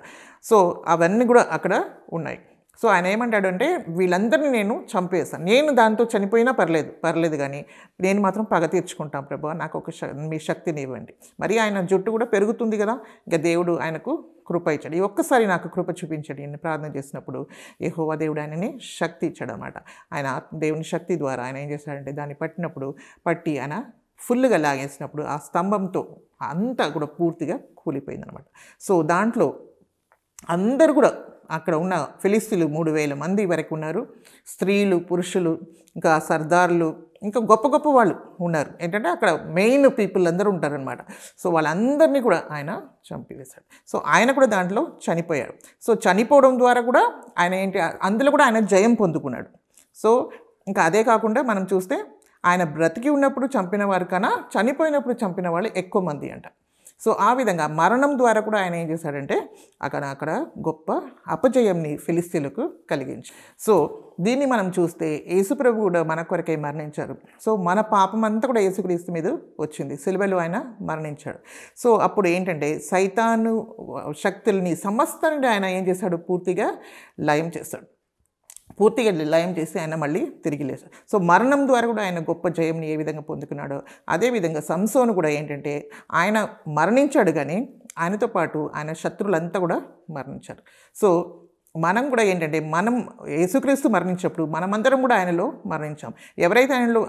సో అవన్నీ కూడా అక్కడ ఉన్నాయి. సో ఆయన ఏమంటాడంటే, వీళ్ళందరినీ నేను చంపేస్తాను, నేను దాంతో చనిపోయినా పర్లేదు కానీ నేను మాత్రం పగ తీర్చుకుంటాను ప్రభువా, నాకు మీ శక్తిని ఇవ్వండి. మరి ఆయన జుట్టు కూడా పెరుగుతుంది కదా, ఇంకా దేవుడు ఆయనకు కృప ఇచ్చాడు. ఈ ఒక్కసారి నాకు కృప చూపించండి అని ప్రార్థన చేసినప్పుడు యెహోవా దేవుడు ఆయనని శక్తి ఇచ్చాడు అనమాట. ఆయన దేవుని శక్తి ద్వారా ఆయన ఏం చేశాడంటే, దాన్ని పట్టి ఆయన ఫుల్గా లాగేసినప్పుడు ఆ స్తంభంతో అంతా కూడా పూర్తిగా కూలిపోయిందనమాట. సో దాంట్లో అందరూ కూడా అక్కడ ఉన్న ఫిలిస్తీన్లు 3000 మంది వరకు ఉన్నారు. స్త్రీలు, పురుషులు, ఇంకా సర్దార్లు, ఇంకా గొప్ప గొప్ప వాళ్ళు ఉన్నారు. ఏంటంటే అక్కడ మెయిన్ పీపుల్ అందరూ ఉంటారనమాట. సో వాళ్ళందరినీ కూడా ఆయన చంపివేశాడు. సో ఆయన కూడా దాంట్లో చనిపోయాడు. సో చనిపోవడం ద్వారా కూడా ఆయన అందులో కూడా ఆయన జయం పొందుకున్నాడు. సో ఇంకా అదే కాకుండా మనం చూస్తే ఆయన బ్రతికి ఉన్నప్పుడు చంపిన వారు కన్నా చనిపోయినప్పుడు చంపిన వాళ్ళు ఎక్కువ మంది అంట. సో ఆ విధంగా మరణం ద్వారా కూడా ఆయన ఏం చేశాడంటే అక్కడ గొప్ప అపజయంని ఫిలిస్తీన్లకు కలిగించి. సో దీన్ని మనం చూస్తే యేసుప్రభు కూడా మన కొరకై మరణించారు. సో మన పాపం అంతా కూడా యేసుక్రీస్తు మీద వచ్చింది, సిలువలో ఆయన మరణించాడు. సో అప్పుడు ఏంటంటే సైతాను శక్తుల్ని సమస్తాన్ని ఆయన ఏం చేశాడు, పూర్తిగా లయం చేసి ఆయన మళ్ళీ తిరిగి లేచాడు. సో మరణం ద్వారా కూడా ఆయన గొప్ప జయంని ఏ విధంగా పొందుకున్నాడో అదేవిధంగా సంసోను కూడా ఏంటంటే ఆయన మరణించాడు, కానీ ఆయనతో పాటు ఆయన శత్రువులంతా కూడా మరణించారు. సో మనం కూడా ఏంటంటే మనం యేసుక్రీస్తు మరణించినప్పుడు మనమందరం కూడా ఆయనలో మరణించాం. ఎవరైతే ఆయనలో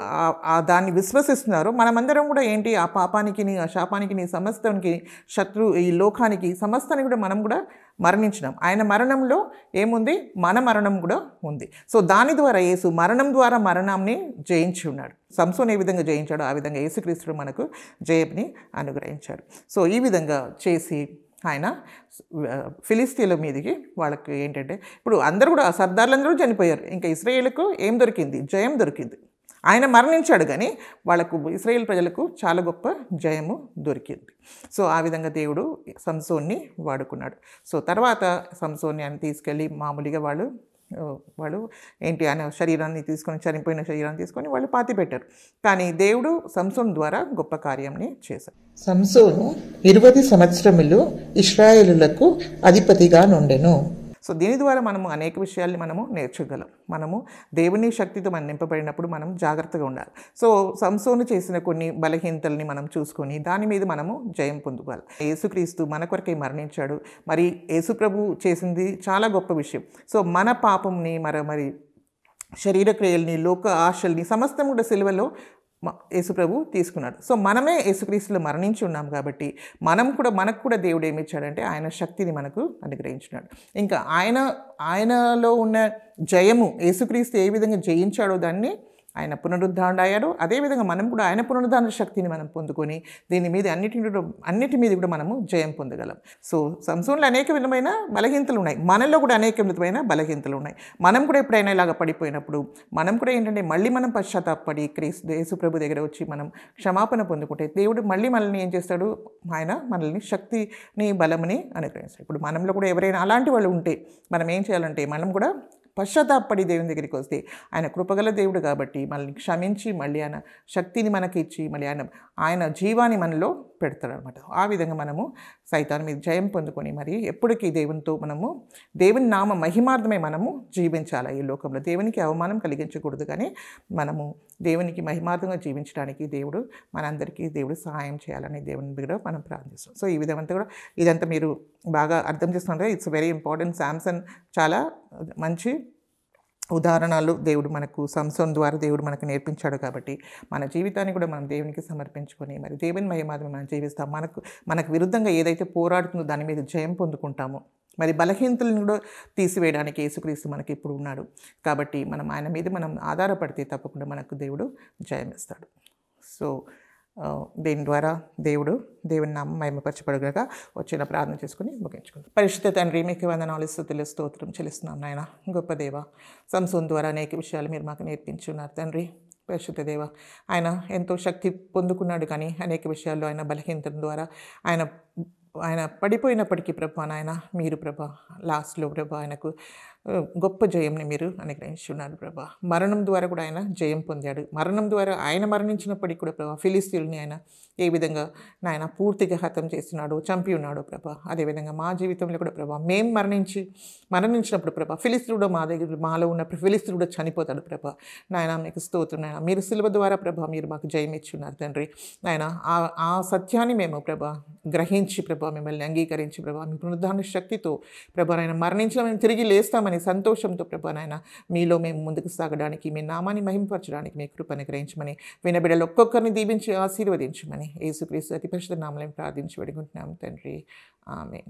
దాన్ని విశ్వసిస్తున్నారో మనమందరం కూడా ఏంటి, ఆ పాపానికి, ఆ శాపానికి, సమస్తానికి, ఈ లోకానికి సమస్తానికి కూడా మనం కూడా మరణించినాం. ఆయన మరణంలో ఏముంది, మన మరణం కూడా ఉంది. సో దాని ద్వారా యేసు మరణం ద్వారా మరణాన్ని జయించి ఉన్నాడు. సంసోను ఏ విధంగా జయించాడో ఆ విధంగా యేసుక్రీస్తుడు మనకు జయంని అనుగ్రహించాడు. సో ఈ విధంగా చేసి ఆయన ఫిలిస్తీన్ల మీదకి వాళ్ళకి ఏంటంటే ఇప్పుడు అందరూ కూడా సర్దార్లందరూ చనిపోయారు, ఇంకా ఇశ్రాయేలుకు ఏం దొరికింది, జయం దొరికింది. ఆయన మరణించాడు కానీ వాళ్ళకు ఇశ్రాయేల్ ప్రజలకు చాలా గొప్ప జయము దొరికింది. సో ఆ విధంగా దేవుడు సంసోన్ని వాడుకున్నాడు. సో తర్వాత సంసోన్ని ఆయన తీసుకెళ్ళి మామూలుగా వాళ్ళు వాళ్ళు ఏంటి ఆయన శరీరాన్ని తీసుకొని, చనిపోయిన శరీరాన్ని తీసుకొని వాళ్ళు పాతి పెట్టారు. కానీ దేవుడు సంసోను ద్వారా గొప్ప కార్యంని చేశారు.
సంసోను 20 సంవత్సరములు ఇశ్రాయేలులకు అధిపతిగా నుండెను.
సో దీని ద్వారా మనము అనేక విషయాల్ని మనము నేర్చుకోగలం. మనము దేవుని శక్తితో మనం నింపబడినప్పుడు మనం జాగ్రత్తగా ఉండాలి. సో సంసోను చేసిన కొన్ని బలహీనతల్ని మనం చూసుకొని దాని మీద మనము జయం పొందుకోవాలి. యేసుక్రీస్తు మన కొరకై మరణించాడు. మరి యేసు ప్రభు చేసింది చాలా గొప్ప విషయం. సో మన పాపంని మరి శరీర క్రియల్ని, లోక ఆశల్ని సమస్తం కూడా సిలువలో యేసుప్రభు తీసుకున్నాడు. సో మనమే యేసుక్రీస్తులో మరణించి ఉన్నాం కాబట్టి మనకు కూడా దేవుడు ఏమి ఇచ్చాడంటే ఆయన శక్తిని మనకు అనుగ్రహించినాడు. ఇంకా ఆయనలో ఉన్న జయము, యేసుక్రీస్తు ఏ విధంగా జయించాడో దాన్ని ఆయన పునరుద్ధరణ అయ్యాడు. అదేవిధంగా మనం కూడా ఆయన పునరుద్ధరణ శక్తిని మనం పొందుకొని దీని మీద అన్నిటి మీద కూడా మనము జయం పొందగలం. సో సంసోనులో అనేక విధమైన బలహీనతలు ఉన్నాయి, మనలో కూడా అనేక విధమైన బలహీనతలు ఉన్నాయి. మనం కూడా ఎప్పుడైనా ఇలాగ పడిపోయినప్పుడు మనం కూడా ఏంటంటే మళ్ళీ మనం పశ్చాత్తాపడి యేసు ప్రభు దగ్గర వచ్చి మనం క్షమాపణ పొందుకుంటే దేవుడు మళ్ళీ మనల్ని ఏం చేస్తాడు, ఆయన మనల్ని శక్తిని, బలముని అనుగ్రహిస్తాడు. ఇప్పుడు మనంలో కూడా ఎవరైనా అలాంటి వాళ్ళు ఉంటే మనం ఏం చేయాలంటే మనం కూడా పశ్చాత్తాపడి దేవుని దగ్గరికి వస్తే ఆయన కృపగల దేవుడు కాబట్టి మనల్ని క్షమించి మళ్ళీ ఆయన శక్తిని మనకి ఇచ్చి మళ్ళీ ఆయన జీవాన్ని మనలో పెడతాడు అనమాట. ఆ విధంగా మనము సైతాన్ మీద జయం పొందుకొని మరి ఎప్పటికీ దేవునితో మనము దేవుని నామ మహిమార్థమే మనము జీవించాలి. ఈ లోకంలో దేవునికి అవమానం కలిగించకూడదు, కానీ మనము దేవునికి మహిమార్థంగా జీవించడానికి మనందరికీ దేవుడు సహాయం చేయాలని దేవుని దగ్గర మనం ప్రార్థిస్తాం. సో ఈ విధంగా కూడా ఇదంతా మీరు బాగా అర్థం చేసుకుంటే ఇట్స్ వెరీ ఇంపార్టెంట్. శాంసన్ చాలా మంచి ఉదాహరణలు దేవుడు మనకు సంసోను ద్వారా దేవుడు మనకు నేర్పించాడు. కాబట్టి మన జీవితాన్ని కూడా మనం దేవునికి సమర్పించుకొని మరి దేవుని మహిమార్థమే మనం జీవిస్తాం. మనకు విరుద్ధంగా ఏదైతే పోరాడుతుందో దాని మీద జయం పొందుకుంటామో, మరి బలహీనతలను కూడా తీసివేయడానికి యేసుక్రీస్తు మనకి ఇప్పుడు ఉన్నాడు. కాబట్టి మనం ఆయన మీద మనం ఆధారపడితే తప్పకుండా మనకు దేవుడు జయం ఇస్తాడు. సో దీని ద్వారా దేవుని నామం మహిమపరచబడుగాక. వచ్చిన ప్రార్థన చేసుకుని ముగించుకుందాం. పరిశుద్ధ తండ్రి, మీకు వందనాలు, స్తుతులు, స్తోత్రం చెల్లిస్తున్నాం నాయన. గొప్ప దేవ, సంసోను ద్వారా అనేక విషయాలు మీరు మాకు నేర్పించున్నారు తండ్రి. పరిశుద్ధ దేవ, ఆయన ఎంతో శక్తి పొందుకున్నాడు, కానీ అనేక విషయాల్లో ఆయన బలహీనత ద్వారా ఆయన పడిపోయినప్పటికీ ప్రభా నాయన మీరు ప్రభా లాస్ట్లో ప్రభా ఆయనకు గొప్ప జయంని మీరు అనుగ్రహించున్నారు ప్రభా. మరణం ద్వారా కూడా ఆయన జయం పొందాడు. మరణం ద్వారా ఆయన మరణించినప్పటికీ కూడా ప్రభా ఫిలిస్తీయుల్ని ఆయన ఏ విధంగా నాయన పూర్తిగా హతం చేస్తున్నాడు, చంపి ఉన్నాడు ప్రభా. అదేవిధంగా మా జీవితంలో కూడా ప్రభా మేము మరణించినప్పుడు ప్రభా ఫిలిస్తీయుడు మాలో ఉన్న ఫిలిస్తీయుడు కూడా చనిపోతాడు ప్రభా. నాయన మీకు స్తోత్రం నాయన. మీరు సిలువ ద్వారా ప్రభా మీరు మాకు జయం ఇచ్చున్నారు తండ్రి. నాయన ఆ సత్యాన్ని మేము ప్రభా గ్రహించి ప్రభా మిమ్మల్ని అంగీకరించి ప్రభా మీ పునరుద్ధరణ శక్తితో ప్రభా నాయన మరణించిన మేము తిరిగి లేస్తామని సంతోషంతో ప్రభా నాయన మీలో మేము ముందుకు సాగడానికి, మీ నామాన్ని మహింపరచడానికి మీ కృపను గ్రహించమని, వినబిడ్డలు ఒక్కొక్కరిని దీవించి ఆశీర్వదించమని యేసుక్రీస్తు అతి పరిశుద్ధ నామములో ప్రార్థించి వేడుకుంటున్నాం తండ్రి. ఆమేన్.